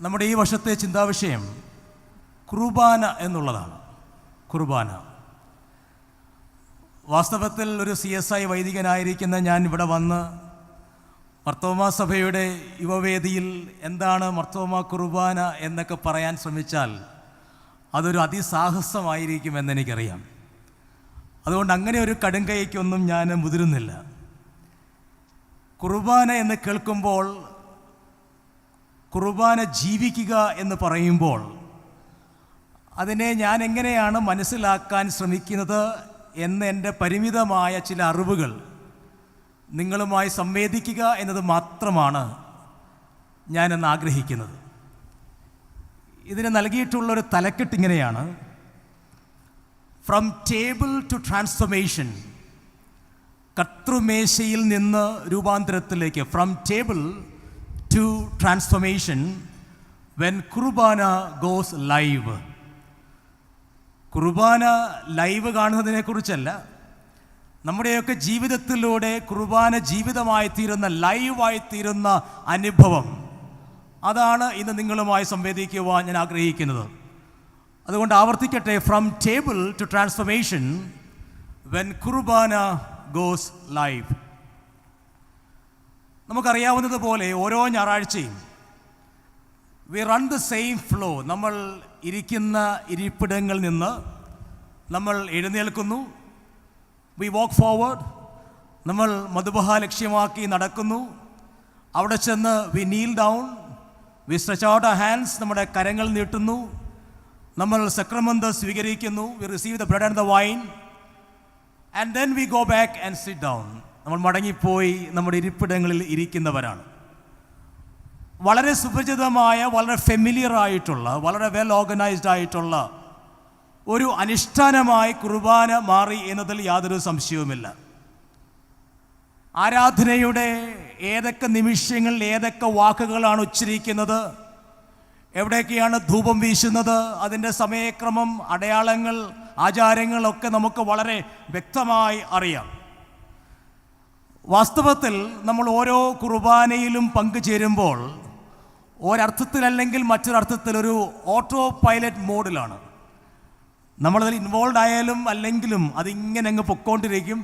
നമ്മുടെ ഈ വർഷത്തെ ചിന്താവിഷയം കുർബാന എന്നുള്ളതാണ്. കുർബാന. വാസ്തവത്തിൽ ഒരു CSI വൈദികനായിരിക്കുന്ന ഞാൻ ഇവിടെ വന്ന് മർത്തോമാ സഭയുടെ യുവവേദിയിൽ എന്താണ് മർത്തോമാ കുർബാന എന്നൊക്കെ പറയാൻ ശ്രമിച്ചാൽ അതൊരു അതിസാഹസമായിരിക്കുമെന്ന് എനിക്കറിയാം. അതുകൊണ്ട് അങ്ങനെ ഒരു കടുങ്കൈക്കൊന്നും ഞാൻ മുതിരുന്നില്ല. കുർബാന എന്ന് കേൾക്കുമ്പോൾ, കുർബാന ജീവിക്കുക എന്ന് പറയുമ്പോൾ അതിനെ ഞാൻ എങ്ങനെയാണ് മനസ്സിലാക്കാൻ ശ്രമിക്കുന്നത് എന്ന് എൻ്റെ പരിമിതമായ ചില അറിവുകൾ നിങ്ങളുമായി സംവേദിക്കുക എന്നത് മാത്രമാണ് ഞാനെന്ന് ആഗ്രഹിക്കുന്നത്. ഇതിന് നൽകിയിട്ടുള്ളൊരു തലക്കെട്ടിങ്ങനെയാണ്: ഫ്രം ടേബിൾ ടു ട്രാൻസ്ഫോർമേഷൻ. കർത്തൃമേശയിൽ നിന്ന് രൂപാന്തരത്തിലേക്ക്. From table to transformation when Qurbana goes live. Qurbana live കാണുന്നതിനെക്കുറിച്ചല്ല, നമ്മുടെയൊക്കെ ജീവിതത്തിലൂടെ കുർബാന ജീവിതമായിത്തീരുന്ന, ലൈവായിത്തീരുന്ന അനുഭവം, അതാണ് ഇന്ന് നിങ്ങളുമായി സംവേദിക്കുവാൻ ഞാൻ ആഗ്രഹിക്കുന്നത്. അതുകൊണ്ട് ആവർത്തിക്കട്ടെ: from table to transformation when Qurbana goes live. നമുക്കറിയാവുന്നതുപോലെ ഓരോ ഞായറാഴ്ചയും we run the same flow. നമ്മൾ ഇരിക്കുന്ന ഇരിപ്പിടങ്ങളിൽ നിന്ന് നമ്മൾ എഴുന്നേൽക്കുന്നു. വി വാക്ക് ഫോർവേഡ്. നമ്മൾ മദ്ബഹ ലക്ഷ്യമാക്കി നടക്കുന്നു. അവിടെ ചെന്ന് we kneel down. We stretch out our hands. നമ്മുടെ കരങ്ങൾ നീട്ടുന്നു. നമ്മൾ സക്രമന്ത് സ്വീകരിക്കുന്നു. We receive the bread and the wine. And then we go back and sit down. നമ്മൾ മടങ്ങിപ്പോയി നമ്മുടെ ഇരിപ്പിടങ്ങളിൽ ഇരിക്കുന്നവരാണ്. വളരെ സുപരിചിതമായ, വളരെ ഫെമിലിയർ ആയിട്ടുള്ള, വളരെ വെൽ ഓർഗനൈസ്ഡ് ആയിട്ടുള്ള ഒരു അനുഷ്ഠാനമായി കുർബാന മാറി എന്നതിൽ യാതൊരു സംശയവുമില്ല. ആരാധനയുടെ ഏതൊക്കെ നിമിഷങ്ങളിൽ ഏതൊക്കെ വാക്കുകളാണ് ഉച്ചരിക്കുന്നത്, എവിടെയൊക്കെയാണ് ധൂപം വീശുന്നത്, അതിൻ്റെ സമയക്രമം, അടയാളങ്ങൾ, ആചാരങ്ങളൊക്കെ നമുക്ക് വളരെ വ്യക്തമായി അറിയാം. വാസ്തവത്തിൽ നമ്മൾ ഓരോ കുർബാനയിലും പങ്കുചേരുമ്പോൾ ഒരർത്ഥത്തിലല്ലെങ്കിൽ മറ്റൊരർത്ഥത്തിൽ ഒരു ഓട്ടോ പൈലറ്റ് മോഡിലാണ്. നമ്മളതിൽ ഇൻവോൾവ് ആയാലും അല്ലെങ്കിലും അതിങ്ങനെ അങ്ങ് പൊക്കോണ്ടിരിക്കും.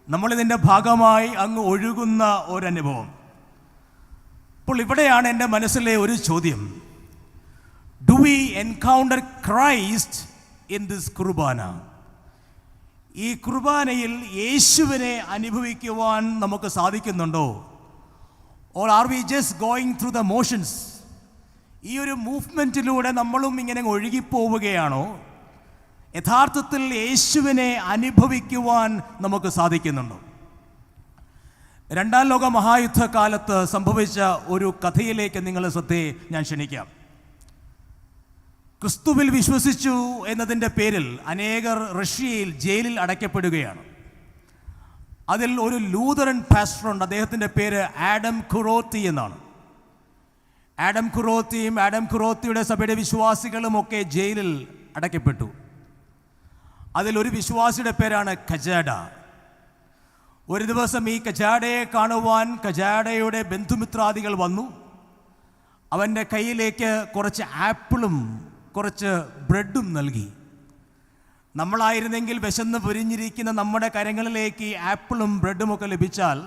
നമ്മളിതിൻ്റെ ഭാഗമായി അങ്ങ് ഒഴുകുന്ന ഒരനുഭവം. അപ്പോൾ ഇവിടെയാണ് എൻ്റെ മനസ്സിലെ ഒരു ചോദ്യം: do we encounter Christ in this Qurbana? ഈ കുർബാനയിൽ യേശുവിനെ അനുഭവിക്കുവാൻ നമുക്ക് സാധിക്കുന്നുണ്ടോ? Or are we just going through the motions? ഈ ഒരു മൂവ്മെൻറ്റിലൂടെ നമ്മളും ഇങ്ങനെ ഒഴുകിപ്പോവുകയാണോ? യഥാർത്ഥത്തിൽ യേശുവിനെ അനുഭവിക്കുവാൻ നമുക്ക് സാധിക്കുന്നുണ്ടോ? രണ്ടാം ലോക മഹായുദ്ധകാലത്ത് സംഭവിച്ച ഒരു കഥയിലേക്ക് നിങ്ങളുടെ ശ്രദ്ധയെ ഞാൻ ക്ഷണിക്കാം. ക്രിസ്തുവിൽ വിശ്വസിച്ചു എന്നതിൻ്റെ പേരിൽ അനേകർ റഷ്യയിൽ ജയിലിൽ അടയ്ക്കപ്പെടുകയാണ്. അതിൽ ഒരു ലൂതറൻ പാസ്റ്ററുണ്ട്. അദ്ദേഹത്തിൻ്റെ പേര് ആഡം ഖുറോത്തി എന്നാണ്. ആഡം ഖുറോത്തിയും ആഡം ഖുറോത്തിയുടെ സഭയുടെ വിശ്വാസികളുമൊക്കെ ജയിലിൽ അടയ്ക്കപ്പെട്ടു. അതിലൊരു വിശ്വാസിയുടെ പേരാണ് കജാഡ. ഒരു ദിവസം ഈ കജാഡയെ കാണുവാൻ കജാഡയുടെ ബന്ധുമിത്രാദികൾ വന്നു. അവൻ്റെ കയ്യിലേക്ക് കുറച്ച് ആപ്പിളും കുറച്ച് ബ്രെഡും നൽകി. നമ്മളായിരുന്നെങ്കിൽ വിശന്ന് പൊരിഞ്ഞിരിക്കുന്ന നമ്മുടെ കരങ്ങളിലേക്ക് ഈ ആപ്പിളും ബ്രെഡുമൊക്കെ ലഭിച്ചാൽ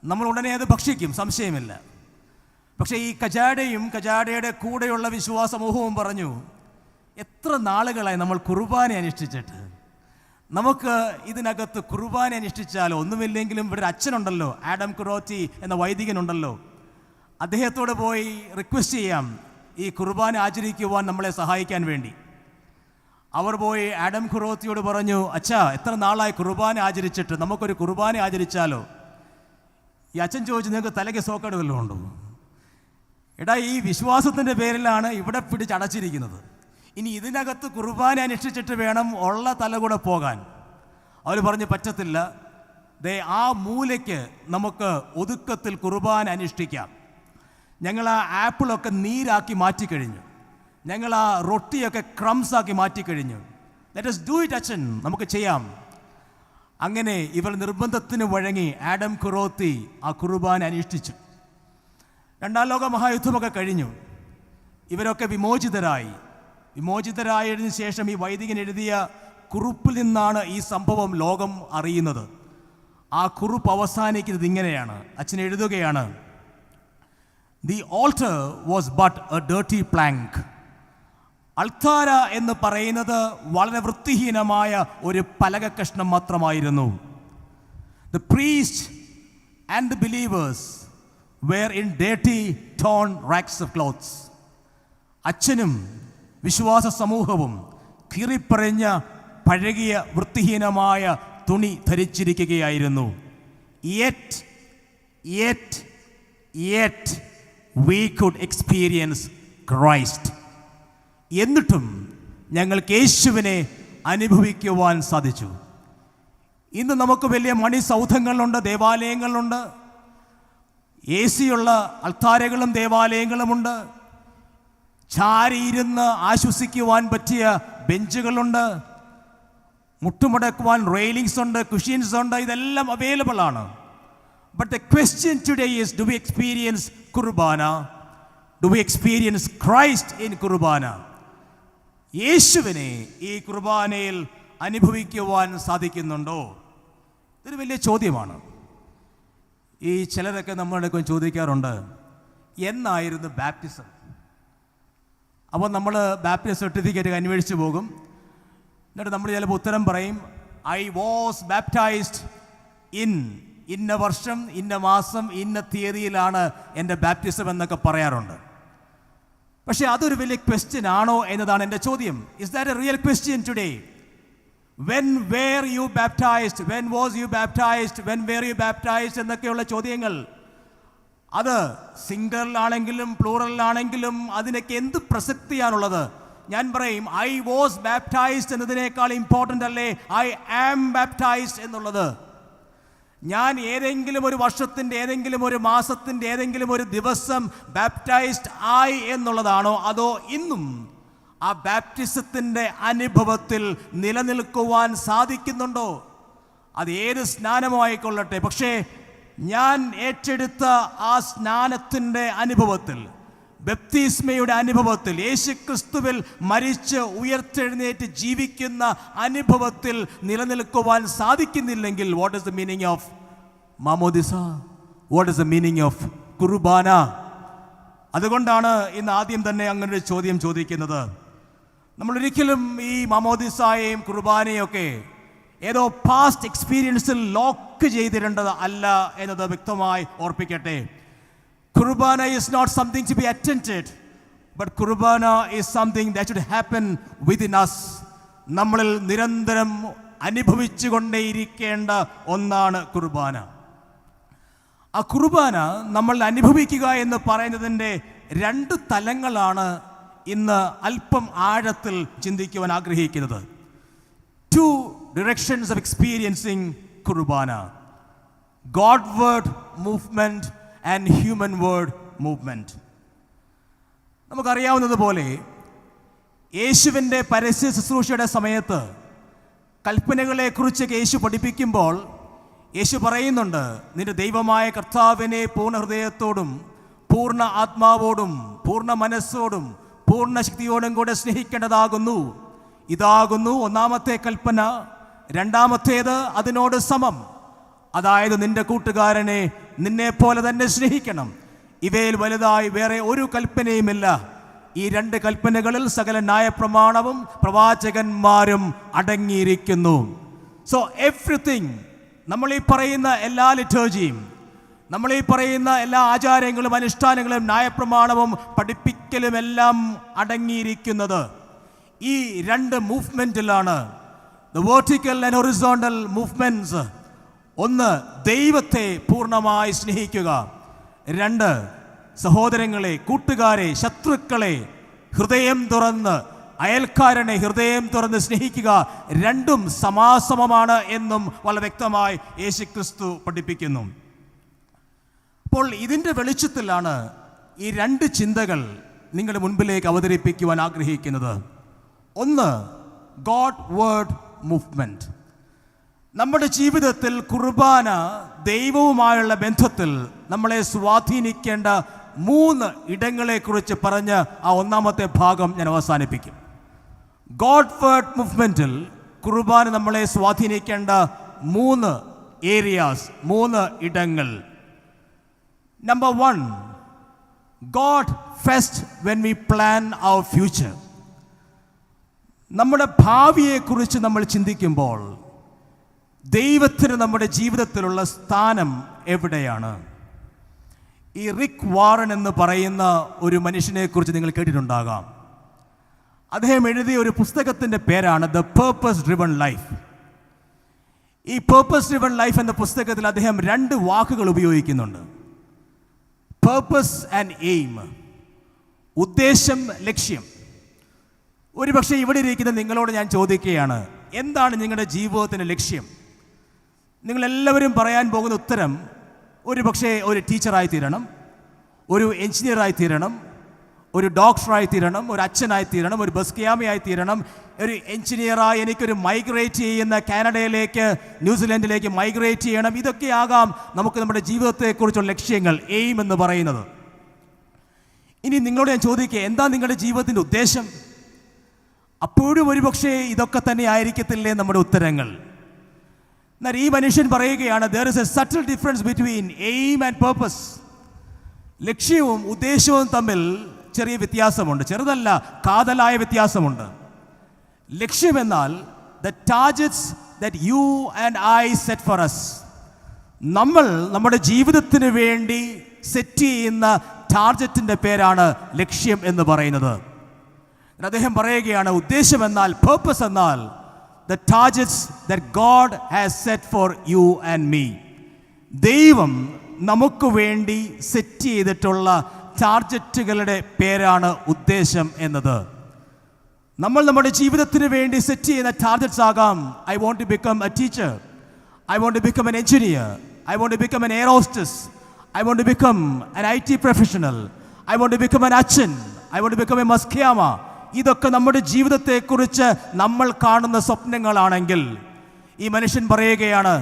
നമ്മൾ ഉടനെ അത് ഭക്ഷിക്കും, സംശയമില്ല. പക്ഷേ ഈ കജാഡയും കജാഡയുടെ കൂടെയുള്ള വിശ്വാസ സമൂഹവും പറഞ്ഞു: എത്ര നാളുകളായി നമ്മൾ കുർബാന അനുഷ്ഠിച്ചിട്ട്, നമുക്ക് ഇതിനകത്ത് കുർബാന അനുഷ്ഠിച്ചാലോ? ഒന്നുമില്ലെങ്കിലും ഇവിടെ ഒരു അച്ഛനുണ്ടല്ലോ, ആഡം ഖുറോത്തി എന്ന വൈദികനുണ്ടല്ലോ, അദ്ദേഹത്തോട് പോയി റിക്വസ്റ്റ് ചെയ്യാം ഈ കുർബാന ആചരിക്കുവാൻ നമ്മളെ സഹായിക്കാൻ വേണ്ടി. അവർ പോയി ആഡം ഖുറോത്തിയോട് പറഞ്ഞു: അച്ഛാ, എത്ര നാളായി കുർബാന ആചരിച്ചിട്ട്, നമുക്കൊരു കുർബാന ആചരിച്ചാലോ? ഈ അച്ഛൻ ചോദിച്ചു: നിങ്ങൾക്ക് തലയ്ക്ക് സോക്കേട് വല്ലതും ഉണ്ടോ? എടാ, ഈ വിശ്വാസത്തിൻ്റെ പേരിലാണ് ഇവിടെ പിടിച്ചടച്ചിരിക്കുന്നത്. ഇനി ഇതിനകത്ത് കുർബാന അനുഷ്ഠിച്ചിട്ട് വേണം ഉള്ള തല കൂടെ പോകാൻ. അവർ പറഞ്ഞു: പറ്റത്തില്ല, ദേ ആ മൂലയ്ക്ക് നമുക്ക് ഒതുക്കത്തിൽ കുർബാന അനുഷ്ഠിക്കാം. ഞങ്ങൾ ആ ആപ്പിളൊക്കെ നീരാക്കി മാറ്റിക്കഴിഞ്ഞു. ഞങ്ങൾ ആ റൊട്ടിയൊക്കെ ക്രംസാക്കി മാറ്റിക്കഴിഞ്ഞു. ലെറ്റ് us do it അച്ഛൻ, നമുക്ക് ചെയ്യാം. അങ്ങനെ ഇവർ നിർബന്ധത്തിന് വഴങ്ങി ആഡം ഖുറോത്തി ആ കുർബാന അനുഷ്ഠിച്ചു. രണ്ടാം ലോക മഹായുദ്ധമൊക്കെ കഴിഞ്ഞു. ഇവരൊക്കെ വിമോചിതരായതിനു ശേഷം ഈ വൈദികൻ എഴുതിയ കുറിപ്പിൽ നിന്നാണ് ഈ സംഭവം ലോകം അറിയുന്നത്. ആ കുറിപ്പ് അവസാനിക്കുന്നത് ഇങ്ങനെയാണ്. അച്ഛൻ എഴുതുകയാണ്, "The altar was but a dirty plank." അൾത്താര എന്ന് പറയുന്നത് വളരെ വൃത്തിഹീനമായ ഒരു പലക കഷ്ണം മാത്രമായിരുന്നു. The priest and the believers were in dirty torn rags of clothes. അച്ഛനും വിശ്വാസ സമൂഹവും കീറിപ്പറഞ്ഞ പഴകിയ വൃത്തിഹീനമായ തുണി ധരിച്ചിരിക്കുകയായിരുന്നു. Yet we could experience Christ. എന്നിട്ടും ഞങ്ങൾക്ക് യേശുവിനെ അനുഭവിക്കുവാൻ സാധിച്ചു. ഇന്ന് നമുക്ക് വലിയ മണിസൗധങ്ങളുണ്ട്, ദേവാലയങ്ങളുണ്ട്, AC-യുള്ള അൾത്താരകളും ദേവാലയങ്ങളുമുണ്ട്, ചാരിയിരുന്ന് ആശ്വസിക്കുവാൻ പറ്റിയ ബെഞ്ചുകളുണ്ട്, മുട്ടുമുടക്കുവാൻ റെയിലിങ്സ് ഉണ്ട്, കുഷ്യൻസ് ഉണ്ട്, ഇതെല്ലാം അവൈലബിൾ ആണ്. But the question today is, do we experience Qurbana? Do we experience Christ in Qurbana? യേശുവിനെ ഈ കുർബാനയിൽ അനുഭവിക്കുവാൻ സാധിക്കുന്നുണ്ടോ? ഇതൊരു വലിയ ചോദ്യമാണ്. ഈ ചിലരൊക്കെ നമ്മളൊക്കെ ചോദിക്കാറുണ്ട്, എന്നായിരുന്നു ബാപ്റ്റിസം? അപ്പോൾ നമ്മൾ ബാപ്റ്റിസം സർട്ടിഫിക്കറ്റ് അന്വേഷിച്ച് പോകും. എന്നിട്ട് നമ്മൾ ചിലപ്പോൾ ഉത്തരം പറയും, ഐ വാസ് ബാപ്റ്റൈസ്ഡ് ഇന്ന വർഷം, ഇന്ന മാസം, ഇന്ന തീയതിയിലാണ് എൻ്റെ ബാപ്റ്റിസം എന്നൊക്കെ പറയാറുണ്ട്. പക്ഷേ അതൊരു വലിയ ക്വസ്റ്റ്യൻ ആണോ എന്നതാണ് എൻ്റെ ചോദ്യം. Is that a real question today? When were you baptised, when was you baptised, when were you baptised എന്നൊക്കെയുള്ള ചോദ്യങ്ങൾ, അത് സിംഗറിലാണെങ്കിലും പ്ലൂറലിലാണെങ്കിലും അതിനൊക്കെ എന്ത് പ്രസക്തിയാണുള്ളത്? ഞാൻ പറയും, ഐ വാസ് ബാപ്റ്റൈസ്ഡ് എന്നതിനേക്കാൾ ഇമ്പോർട്ടൻ്റ് അല്ലേ ഐ ആം ബാപ്റ്റൈസ്ഡ് എന്നുള്ളത്? ഞാൻ ഏതെങ്കിലും ഒരു വർഷത്തിൻ്റെ, ഏതെങ്കിലും ഒരു മാസത്തിൻ്റെ, ഏതെങ്കിലും ഒരു ദിവസം ബാപ്റ്റൈസ്ഡ് ആയി എന്നുള്ളതാണോ, അതോ ഇന്നും ആ ബാപ്റ്റിസത്തിൻ്റെ അനുഭവത്തിൽ നിലനിൽക്കുവാൻ സാധിക്കുന്നുണ്ടോ? അത് ഏത് സ്നാനമായിക്കൊള്ളട്ടെ, പക്ഷേ ഞാൻ ഏറ്റെടുത്ത ആ സ്നാനത്തിൻ്റെ അനുഭവത്തിൽ, ബപ്തിസ്മയുടെ അനുഭവത്തിൽ, യേശുക്രിസ്തുവിൽ മരിച്ച് ഉയർത്തെഴുന്നേറ്റ് ജീവിക്കുന്ന അനുഭവത്തിൽ നിലനിൽക്കുവാൻ സാധിക്കുന്നില്ലെങ്കിൽ, what is the meaning of Mamodisa? What is the meaning of Qurbana? അതുകൊണ്ടാണ് ഇന്ന് ആദ്യം തന്നെ അങ്ങനെ ഒരു ചോദ്യം ചോദിക്കുന്നത്. നമ്മളൊരിക്കലും ഈ മാമോദിസായെയും കുർബാനയും ഒക്കെ ഏതോ പാസ്റ്റ് എക്സ്പീരിയൻസിൽ ലോക്ക് ചെയ്തിടേണ്ടത് അല്ല എന്നത് വ്യക്തമായി ഓർപ്പിക്കട്ടെ. കുർബാന is not something to be attended, but Qurbana is something that should happen within us. നമ്മളിൽ നിരന്തരം അനുഭവിച്ചു കൊണ്ടേയിരിക്കേണ്ട ഒന്നാണ് കുർബാന. ആ കുർബാന നമ്മൾ അനുഭവിക്കുക എന്ന് പറയുന്നതിൻ്റെ രണ്ട് തലങ്ങളാണ് ഇന്ന് അല്പം ആഴത്തിൽ ചിന്തിക്കുവാൻ ആഗ്രഹിക്കുന്നത്. Two directions of experiencing Qurbana: Godward movement and human word movement. നമുക്കറിയാവുന്നതുപോലെ യേശുവിൻ്റെ പരസ്യ ശുശ്രൂഷയുടെ സമയത്ത് കൽപ്പനകളെക്കുറിച്ച് യേശു പഠിപ്പിക്കുമ്പോൾ യേശു പറയുന്നുണ്ട്, നിന്റെ ദൈവമായ കർത്താവിനെ പൂർണ്ണ ഹൃദയത്തോടും പൂർണ്ണ ആത്മാവോടും പൂർണ്ണ മനസ്സോടും പൂർണ്ണ ശക്തിയോടും കൂടെ സ്നേഹിക്കേണ്ടതാകുന്നു. ഇതാകുന്നു ഒന്നാമത്തെ കൽപ്പന. രണ്ടാമത്തേത് അതിനോട് സമം, അതായത് നിന്റെ കൂട്ടുകാരനെ നിന്നെ പോലെ തന്നെ സ്നേഹിക്കണം. ഇവയിൽ വലുതായി വേറെ ഒരു കൽപ്പനയുമില്ല. ഈ രണ്ട് കൽപ്പനകളിൽ സകല ന്യായപ്രമാണവും പ്രവാചകന്മാരും അടങ്ങിയിരിക്കുന്നു. സോ എവ്രിതിങ്, നമ്മളീ പറയുന്ന എല്ലാ ലിറ്റർജിയും, നമ്മളീ പറയുന്ന എല്ലാ ആചാരങ്ങളും അനുഷ്ഠാനങ്ങളും ന്യായപ്രമാണവും പഠിപ്പിക്കലുമെല്ലാം അടങ്ങിയിരിക്കുന്നത് ഈ രണ്ട് മൂവ്മെൻറ്റിലാണ്. The vertical and horizontal movements. ഒന്ന്, ദൈവത്തെ പൂർണ്ണമായി സ്നേഹിക്കുക. രണ്ട്, സഹോദരങ്ങളെ, കൂട്ടുകാരെ, ശത്രുക്കളെ ഹൃദയം തുറന്ന്, അയൽക്കാരനെ ഹൃദയം തുറന്ന് സ്നേഹിക്കുക. രണ്ടും സമാസമമാണ് എന്നും വളരെ വ്യക്തമായി യേശുക്രിസ്തു പഠിപ്പിക്കുന്നു. അപ്പോൾ ഇതിൻ്റെ വെളിച്ചത്തിലാണ് ഈ രണ്ട് ചിന്തകൾ നിങ്ങളുടെ മുൻപിലേക്ക് അവതരിപ്പിക്കുവാൻ ആഗ്രഹിക്കുന്നത്. ഒന്ന്, ഗോഡ് വേർഡ് മൂവ്മെൻറ്റ്. നമ്മുടെ ജീവിതത്തിൽ കുർബാന ദൈവവുമായുള്ള ബന്ധത്തിൽ നമ്മളെ സ്വാധീനിക്കേണ്ട 3 ഇടങ്ങളെക്കുറിച്ച് പറഞ്ഞ് ആ ഒന്നാമത്തെ ഭാഗം ഞാൻ അവസാനിപ്പിക്കും. ഗോഡ്വേർഡ് മൂവ്മെൻറ്റിൽ കുർബാന നമ്മളെ സ്വാധീനിക്കേണ്ട 3 ഏരിയാസ്, 3 ഇടങ്ങൾ. Number 1, God first when we plan our future. നമ്മുടെ ഭാവിയെക്കുറിച്ച് നമ്മൾ ചിന്തിക്കുമ്പോൾ ദൈവത്തിന് നമ്മുടെ ജീവിതത്തിലുള്ള സ്ഥാനം എവിടെയാണ്? ഈ റിക് വാറൻ എന്ന് പറയുന്ന ഒരു മനുഷ്യനെക്കുറിച്ച് നിങ്ങൾ കേട്ടിട്ടുണ്ടാകാം. അദ്ദേഹം എഴുതിയ ഒരു പുസ്തകത്തിൻ്റെ പേരാണ് ദ പേർപ്പസ് ഡ്രിവൺ ലൈഫ്. ഈ പേർപ്പസ് ഡ്രിവൺ ലൈഫ് എന്ന പുസ്തകത്തിൽ അദ്ദേഹം 2 വാക്കുകൾ ഉപയോഗിക്കുന്നുണ്ട്: പേർപ്പസ് ആൻഡ് എയിം, ഉദ്ദേശം, ലക്ഷ്യം. ഒരുപക്ഷെ ഇവിടെ ഇരിക്കുന്ന നിങ്ങളോട് ഞാൻ ചോദിക്കുകയാണ്, എന്താണ് നിങ്ങളുടെ ജീവിതത്തിൻ്റെ ലക്ഷ്യം? നിങ്ങളെല്ലാവരും പറയാൻ പോകുന്ന ഉത്തരം ഒരുപക്ഷെ ഒരു ടീച്ചറായി തീരണം, ഒരു എഞ്ചിനീയറായി തീരണം, ഒരു ഡോക്ടറായി തീരണം, ഒരു അച്ഛനായി തീരണം, ഒരു ബസ് ക്യാമിയായി തീരണം, ഒരു എഞ്ചിനീയറായി എനിക്കൊരു മൈഗ്രേറ്റ് ചെയ്യുന്ന കാനഡയിലേക്ക്, ന്യൂസിലൻഡിലേക്ക് മൈഗ്രേറ്റ് ചെയ്യണം. ഇതൊക്കെ ആകാം നമുക്ക് നമ്മുടെ ജീവിതത്തെക്കുറിച്ചുള്ള ലക്ഷ്യങ്ങൾ, എയിം എന്ന് പറയുന്നത്. ഇനി നിങ്ങളോട് ഞാൻ ചോദിക്കുക, എന്താ നിങ്ങളുടെ ജീവിതത്തിൻ്റെ ഉദ്ദേശം? അപ്പോഴും ഒരുപക്ഷെ ഇതൊക്കെ തന്നെ ആയിരിക്കത്തില്ലേ നമ്മുടെ ഉത്തരങ്ങൾ. എന്നാൽ ഈ മനുഷ്യൻ പറയുകയാണ്, there is a subtle difference between aim and purpose. ലക്ഷ്യവും ഉദ്ദേശവും തമ്മിൽ ചെറിയ വ്യത്യാസമുണ്ട്. ചെറുതല്ല, കാതലായ വ്യത്യാസമുണ്ട്. ലക്ഷ്യമെന്നാൽ the targets that you and I set for us. നമ്മൾ നമ്മുടെ ജീവിതത്തിന് വേണ്ടി സെറ്റ് ചെയ്യുന്ന ടാർഗറ്റിൻ്റെ പേരാണ് ലക്ഷ്യം എന്ന് പറയുന്നത്. അദ്ദേഹം പറയുകയാണ്, ഉദ്ദേശം എന്നാൽ, പേർപ്പസ് എന്നാൽ the targets that God has set for you and me. ദൈവം നമുക്ക് വേണ്ടി സെറ്റ് ചെയ്തിട്ടുള്ള ടാർഗറ്റുകളുടെ പേരാണ് ഉദ്ദേശം എന്നത്. നമ്മൾ നമ്മുടെ ജീവിതത്തിന് വേണ്ടി സെറ്റ് ചെയ്യുന്ന ടാർഗറ്റ്സ് ആകാം, I want to become a teacher, I want to become an engineer, I want to become an air hostess, I want to become an IT professional, I want to become an achan, I want to become a മസ്ക്യാമ. ഇതൊക്കെ നമ്മുടെ ജീവിതത്തെക്കുറിച്ച് നമ്മൾ കാണുന്ന സ്വപ്നങ്ങളാണെങ്കിൽ, ഈ മനുഷ്യൻ പറയുകയാണ്,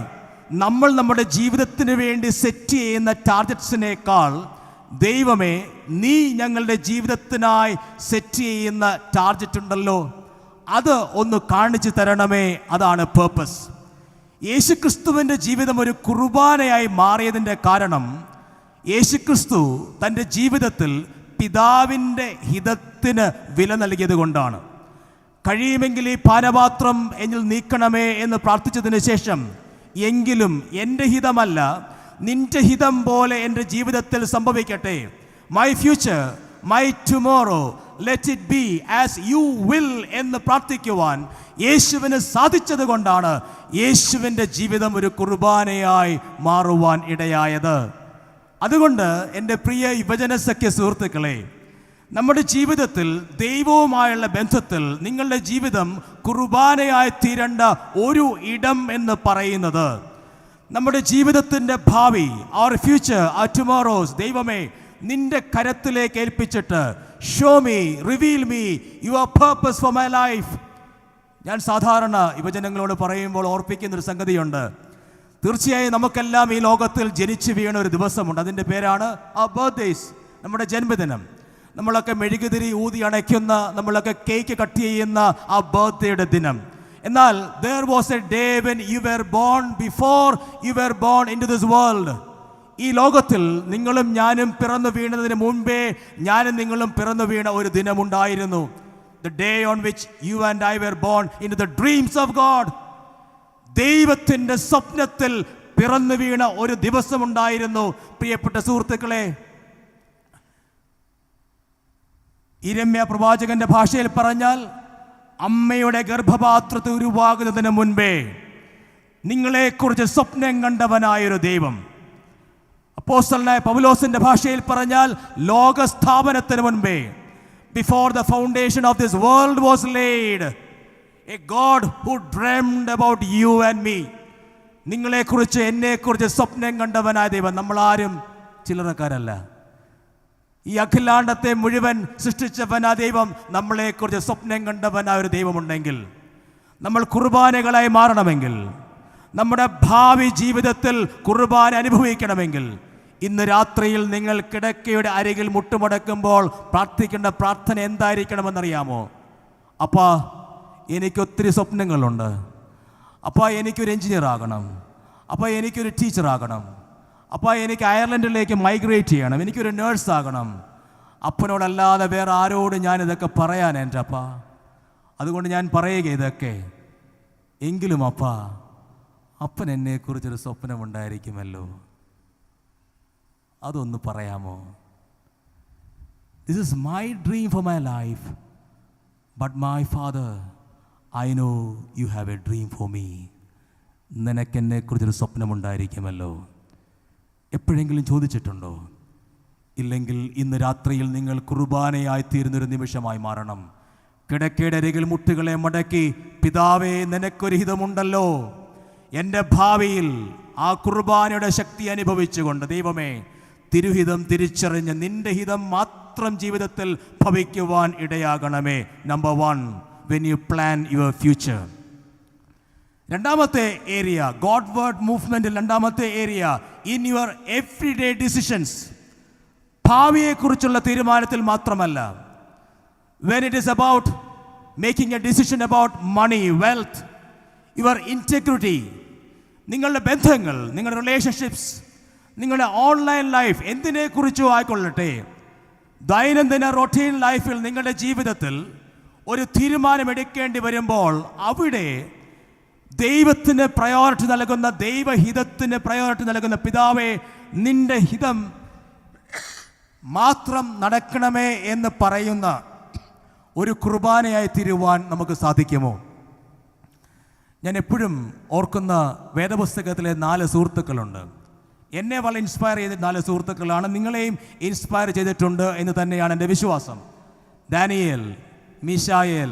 നമ്മൾ നമ്മുടെ ജീവിതത്തിന് വേണ്ടി സെറ്റ് ചെയ്യുന്ന ടാർഗറ്റ്സിനേക്കാൾ ദൈവമേ, നീ ഞങ്ങളുടെ ജീവിതത്തിനായി സെറ്റ് ചെയ്യുന്ന ടാർഗറ്റ് ഉണ്ടല്ലോ, അത് ഒന്ന് കാണിച്ചു തരണമേ. അതാണ് പേർപ്പസ്. യേശുക്രിസ്തുവിൻ്റെ ജീവിതം ഒരു കുർബാനയായി മാറിയതിൻ്റെ കാരണം, യേശുക്രിസ്തു തൻ്റെ ജീവിതത്തിൽ പിതാവിൻ്റെ ഹിതത്തിന് വില നൽകിയത് കൊണ്ടാണ്. കഴിയുമെങ്കിൽ ഈ പാനപാത്രം എന്നിൽ നീക്കണമേ എന്ന് പ്രാർത്ഥിച്ചതിന് ശേഷം, എങ്കിലും എൻ്റെ ഹിതമല്ല നിന്റെ ഹിതം പോലെ എൻ്റെ ജീവിതത്തിൽ സംഭവിക്കട്ടെ, my future, my tomorrow, let it be as you will എന്ന് പ്രാർത്ഥിക്കുവാൻ യേശുവിന് സാധിച്ചത് കൊണ്ടാണ് യേശുവിൻ്റെ ജീവിതം ഒരു കുർബാനയായി മാറുവാൻ ഇടയായത്. അതുകൊണ്ട് എൻ്റെ പ്രിയ യുവജന സഖ്യ സുഹൃത്തുക്കളെ, നമ്മുടെ ജീവിതത്തിൽ ദൈവവുമായുള്ള ബന്ധത്തിൽ നിങ്ങളുടെ ജീവിതം കുർബാനയായി തീരേണ്ട ഒരു ഇടം എന്ന് പറയുന്നത്, നമ്മുടെ ജീവിതത്തിൻ്റെ ഭാവി, അവർ ഫ്യൂച്ചർ, അവർ ടുമോറോസ്, ദൈവമേ നിന്റെ കരത്തിലേക്ക് ഏൽപ്പിച്ചിട്ട്, show me, reveal me your purpose four my life. ഞാൻ സാധാരണ യുവജനങ്ങളോട് പറയുമ്പോൾ ഓർപ്പിക്കുന്നൊരു സംഗതിയുണ്ട്. തീർച്ചയായും നമുക്കെല്ലാം ഈ ലോകത്തിൽ ജനിച്ചു വീണ ഒരു ദിവസമുണ്ട്. അതിൻ്റെ പേരാണ് ആ ബർത്ത്ഡേസ്, നമ്മുടെ ജന്മദിനം. നമ്മളൊക്കെ മെഴുകുതിരി ഊതി അണയ്ക്കുന്ന, നമ്മളൊക്കെ കേക്ക് കട്ട് ചെയ്യുന്ന ആ ബർത്ത്ഡേയുടെ ദിനം. എന്നാൽ there was a day when you were born, before you were born into this world. ഈ ലോകത്തിൽ നിങ്ങളും ഞാനും പിറന്നു വീണതിന് മുൻപേ ഞാനും നിങ്ങളും പിറന്നു വീണ ഒരു ദിനമുണ്ടായിരുന്നു. The day on which you and I were born into the dreams of God. ദൈവത്തിൻ്റെ സ്വപ്നത്തിൽ പിറന്നു വീണ ഒരു ദിവസമുണ്ടായിരുന്നു. പ്രിയപ്പെട്ട സുഹൃത്തുക്കളെ, ഇരമ്യ പ്രവാചകന്റെ ഭാഷയിൽ പറഞ്ഞാൽ, അമ്മയുടെ ഗർഭപാത്രത്തിൽ ഉരുവാകുന്നതിന് മുൻപേ നിങ്ങളെക്കുറിച്ച് സ്വപ്നം കണ്ടവനായൊരു ദൈവം. അപ്പോസ്തലനായ പൗലോസിന്റെ ഭാഷയിൽ പറഞ്ഞാൽ, ലോകസ്ഥാപനത്തിന് മുൻപേ, before the foundation of this world was laid, a God who dreamed about you and me. നിങ്ങളെക്കുറിച്ച്, എന്നെക്കുറിച്ച് സ്വപ്നം കണ്ടവനായ ദൈവം. നമ്മളാരും ചില്ലറക്കാരല്ല. ഈ അഖിലാണ്ടത്തെ മുഴുവൻ സൃഷ്ടിച്ചവനാ ദൈവം. നമ്മളെക്കുറിച്ച് സ്വപ്നം കണ്ടവനായ ഒരു ദൈവമുണ്ടെങ്കിൽ, നമ്മൾ കുർബാനകളായി മാറണമെങ്കിൽ, നമ്മുടെ ഭാവി ജീവിതത്തിൽ കുർബാന അനുഭവിക്കണമെങ്കിൽ, ഇന്ന് രാത്രിയിൽ നിങ്ങൾ കിടക്കയുടെ അരികിൽ മുട്ടുമടക്കുമ്പോൾ പ്രാർത്ഥിക്കേണ്ട പ്രാർത്ഥന എന്തായിരിക്കണമെന്നറിയാമോ? അപ്പാ, എനിക്കൊത്തിരി സ്വപ്നങ്ങളുണ്ട്. അപ്പാ, എനിക്കൊരു എഞ്ചിനീയർ ആകണം. അപ്പാ, എനിക്കൊരു ടീച്ചറാകണം. അപ്പാ, എനിക്ക് അയർലൻഡിലേക്ക് മൈഗ്രേറ്റ് ചെയ്യണം. എനിക്കൊരു നേഴ്സ് ആകണം. അപ്പനോടല്ലാതെ വേറെ ആരോട് ഞാനിതൊക്കെ പറയാൻ എൻ്റെ അപ്പാ? അതുകൊണ്ട് ഞാൻ പറയുക ഇതൊക്കെ. എങ്കിലും അപ്പാ, അപ്പൻ എന്നെക്കുറിച്ചൊരു സ്വപ്നമുണ്ടായിരിക്കുമല്ലോ, അതൊന്ന് പറയാമോ? This is my dream for my life, but my father, I know you have a dream for me. നിനക്കെന്നെക്കുറിച്ചൊരു സ്വപ്നമുണ്ടായിരിക്കുമല്ലോ. എപ്പോഴെങ്കിലും ചോദിച്ചിട്ടുണ്ടോ? ഇല്ലെങ്കിൽ ഇന്ന് രാത്രിയിൽ നിങ്ങൾ കുർബാനയായി തീരുന്നൊരു നിമിഷമായി മാറണം. കിടക്കയുടെ അരികിൽ മുട്ടുകളെ മടക്കി, പിതാവേ, നിനക്കൊരു ഹിതമുണ്ടല്ലോ, എൻ്റെ ഭാവിയിൽ ആ കുർബാനയുടെ ശക്തി അനുഭവിച്ചുകൊണ്ട് ദൈവമേ, തിരുഹിതം തിരിച്ചറിഞ്ഞ് നിന്റെ ഹിതം മാത്രം ജീവിതത്തിൽ ഭവിക്കുവാൻ ഇടയാകണമേ. Number 1, when you plan your future. രണ്ടാമത്തെ ഏരിയ, ഗോഡ് വേർഡ് മൂവ്മെൻറ്റിൽ രണ്ടാമത്തെ area, in your everyday decisions. ഭാവിയെക്കുറിച്ചുള്ള തീരുമാനത്തിൽ മാത്രമല്ല. When it is about making a decision about money, wealth, your integrity, നിങ്ങളുടെ ബന്ധങ്ങൾ, നിങ്ങളുടെ റിലേഷൻഷിപ്സ്, നിങ്ങളുടെ ഓൺലൈൻ ലൈഫ്, എന്തിനെക്കുറിച്ചോ ആയിക്കൊള്ളട്ടെ, ദൈനംദിന റൊട്ടീൻ ലൈഫിൽ നിങ്ങളുടെ ജീവിതത്തിൽ ഒരു തീരുമാനമെടുക്കേണ്ടി വരുമ്പോൾ അവിടെ ദൈവത്തിന് പ്രയോറിറ്റി നൽകുന്ന, ദൈവഹിതത്തിന് പ്രയോറിറ്റി നൽകുന്ന, പിതാവേ, നിന്റെ ഹിതം മാത്രം നടക്കണമേ എന്ന് പറയുന്ന ഒരു കുർബാനയായി തീരുവാൻ നമുക്ക് സാധിക്കുമോ? ഞാൻ എപ്പോഴും ഓർക്കുന്ന വേദപുസ്തകത്തിലെ 4 സുഹൃത്തുക്കളുണ്ട്. എന്നെ വളരെ ഇൻസ്പയർ ചെയ്ത 4 സുഹൃത്തുക്കളാണ്. നിങ്ങളെയും ഇൻസ്പയർ ചെയ്തിട്ടുണ്ട് എന്ന് തന്നെയാണ് എൻ്റെ വിശ്വാസം. ദാനിയേൽ, മീശായേൽ,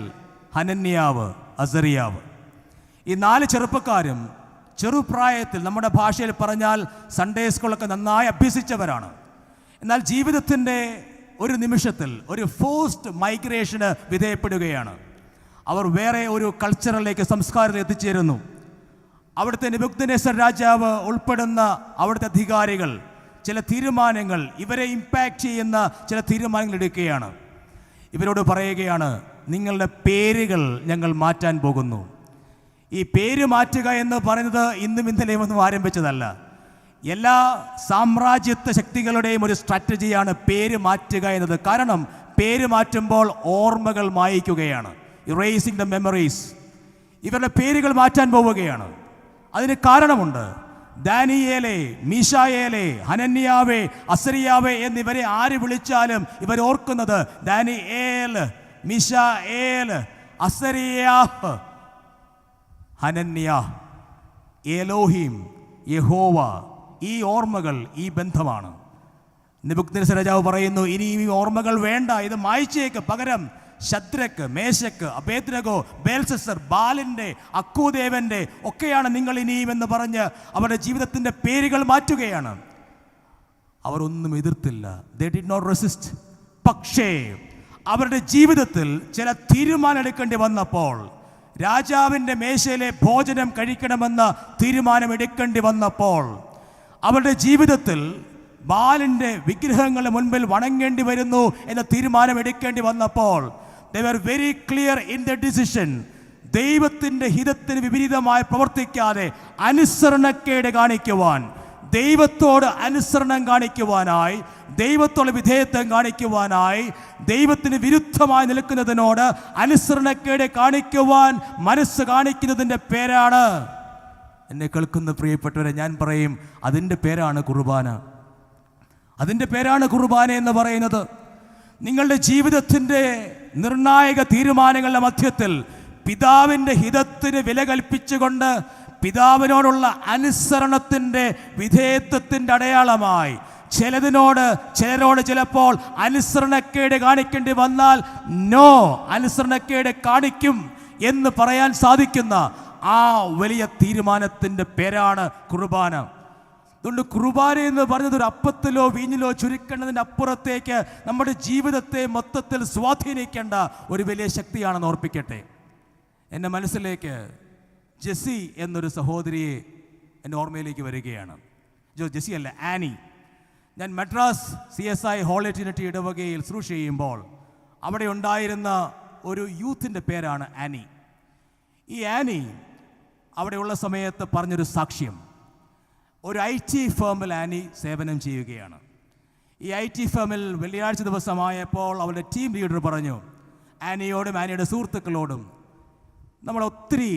ഹനന്യാവ്, അസറിയാവ്. ഈ 4 ചെറുപ്പക്കാരും ചെറുപ്രായത്തിൽ, നമ്മുടെ ഭാഷയിൽ പറഞ്ഞാൽ സൺഡേ സ്കൂളൊക്കെ നന്നായി അഭ്യസിച്ചവരാണ്. എന്നാൽ ജീവിതത്തിൻ്റെ ഒരു നിമിഷത്തിൽ ഒരു ഫോഴ്സ്ഡ് മൈഗ്രേഷന് വിധേയപ്പെടുകയാണ്. അവർ വേറെ ഒരു കൾച്ചറിലേക്ക്, സംസ്കാരത്തിൽ എത്തിച്ചേരുന്നു. അവിടുത്തെ നെബൂഖദ്നേസർ രാജാവ് ഉൾപ്പെടുന്ന അവിടുത്തെ അധികാരികൾ ചില തീരുമാനങ്ങൾ, ഇവരെ ഇമ്പാക്റ്റ് ചെയ്യുന്ന ചില തീരുമാനങ്ങൾ എടുക്കുകയാണ്. ഇവരോട് പറയുകയാണ്, നിങ്ങളുടെ പേരുകൾ ഞങ്ങൾ മാറ്റാൻ പോകുന്നു. ഈ പേര് മാറ്റുക എന്ന് പറയുന്നത് ഇന്നും ഇന്നലെയും ഒന്നും ആരംഭിച്ചതല്ല. എല്ലാ സാമ്രാജ്യത്വ ശക്തികളുടെയും ഒരു സ്ട്രാറ്റജിയാണ് പേര് മാറ്റുക എന്നത്. കാരണം പേര് മാറ്റുമ്പോൾ ഓർമ്മകൾ മായ്ക്കുകയാണ്. Erasing the memories. ഇവരുടെ പേരുകൾ മാറ്റാൻ പോവുകയാണ്. അതിന് കാരണമുണ്ട്. ദാനിയേലെ, മീശായേലെ, ഹനന്യാവേ, അസരിയാവേ എന്നിവരെ ആര് വിളിച്ചാലും ഇവർ ഓർക്കുന്നത് ദാനിയേൽ, മീശായേൽ, അസരിയാഹ്, ഹനന്യാ, എലോഹിം, യഹോവ. ഈ ഓർമ്മകൾ, ഈ ബന്ധമാണ്. നെബൂഖദ്നേസർ രാജാവ് പറയുന്നു, ഇനി ഈ ഓർമ്മകൾ വേണ്ട, ഇത് മായ്ച്ചേക്ക്. പകരം ശദ്രക്ക്, മേശക്ക്, അബേദ്നെഗോ, ബേൽസസർ, ബാലിൻ്റെ, അക്കൂദേവൻ്റെ ഒക്കെയാണ് നിങ്ങൾ ഇനിയും എന്ന് പറഞ്ഞ് അവരുടെ ജീവിതത്തിൻ്റെ പേരുകൾ മാറ്റുകയാണ്. അവർ ഒന്നും എതിർത്തില്ല. They did not resist. പക്ഷേ അവരുടെ ജീവിതത്തിൽ ചില തീരുമാനം എടുക്കേണ്ടി വന്നപ്പോൾ, രാജാവിൻ്റെ മേശയിലെ ഭോജനം കഴിക്കണമെന്ന തീരുമാനമെടുക്കേണ്ടി വന്നപ്പോൾ, അവരുടെ ജീവിതത്തിൽ ബാലിൻ്റെ വിഗ്രഹങ്ങളുടെ മുൻപിൽ വണങ്ങേണ്ടി വരുന്നു എന്ന തീരുമാനം എടുക്കേണ്ടി വന്നപ്പോൾ, they were very clear in their decision. ദൈവത്തിൻ്റെ ഹിതത്തിന് വിപരീതമായി പ്രവർത്തിക്കാതെ അനുസരണക്കേട് കാണിക്കുവാൻ, ദൈവത്തോട് അനുസരണം കാണിക്കുവാനായി, ദൈവത്തോട് വിധേയത്വം കാണിക്കുവാനായി, ദൈവത്തിന് വിരുദ്ധമായി നിൽക്കുന്നതിനോട് അനുസരണക്കേട് കാണിക്കുവാൻ മനസ്സ് കാണിക്കുന്നതിൻ്റെ പേരാണ്, എന്നെ കേൾക്കുന്ന പ്രിയപ്പെട്ടവരെ, ഞാൻ പറയും, അതിൻ്റെ പേരാണ് കുർബാന. അതിൻ്റെ പേരാണ് കുർബാന എന്ന് പറയുന്നത്. നിങ്ങളുടെ ജീവിതത്തിൻ്റെ നിർണായക തീരുമാനങ്ങളുടെ മധ്യത്തിൽ പിതാവിൻ്റെ ഹിതത്തിന് വില കൽപ്പിച്ചുകൊണ്ട് പിതാവിനോടുള്ള അനുസരണത്തിൻ്റെ, വിധേയത്വത്തിൻ്റെ അടയാളമായി ചിലരോട് ചിലപ്പോൾ അനുസരണക്കേട് കാണിക്കേണ്ടി വന്നാൽ നോ, അനുസരണക്കേട് കാണിക്കും എന്ന് പറയാൻ സാധിക്കുന്ന ആ വലിയ തീരുമാനത്തിൻ്റെ പേരാണ് കുർബാന. അതുകൊണ്ട് കുർബാന എന്ന് പറഞ്ഞത് ഒരു അപ്പത്തിലോ വീഞ്ഞിലോ ചുരുക്കേണ്ടതിൻ്റെ അപ്പുറത്തേക്ക് നമ്മുടെ ജീവിതത്തെ മൊത്തത്തിൽ സ്വാധീനിക്കേണ്ട ഒരു വലിയ ശക്തിയാണെന്ന് ഓർപ്പിക്കട്ടെ. എൻ്റെ മനസ്സിലേക്ക് ജെസ്സി എന്നൊരു സഹോദരിയെ എൻ്റെ ഓർമ്മയിലേക്ക് വരികയാണ്. ജെസ്സി അല്ല, ആനി. ഞാൻ മദ്രാസ് CSI ഹോളി ട്രിനിറ്റി ഇടവകയിൽ ശുശ്രൂഷ ചെയ്യുമ്പോൾ അവിടെ ഉണ്ടായിരുന്ന ഒരു യൂത്തിൻ്റെ പേരാണ് ആനി. ഈ ആനി അവിടെയുള്ള സമയത്ത് പറഞ്ഞൊരു സാക്ഷ്യം. ഒരു IT ഫേമിൽ ആനി സേവനം ചെയ്യുകയാണ്. ഈ IT ഫേമിൽ വെള്ളിയാഴ്ച ദിവസമായപ്പോൾ അവരുടെ ടീം ലീഡർ പറഞ്ഞു ആനിയോടും ആനിയുടെ സുഹൃത്തുക്കളോടും, നമ്മൾ ഒത്തിരി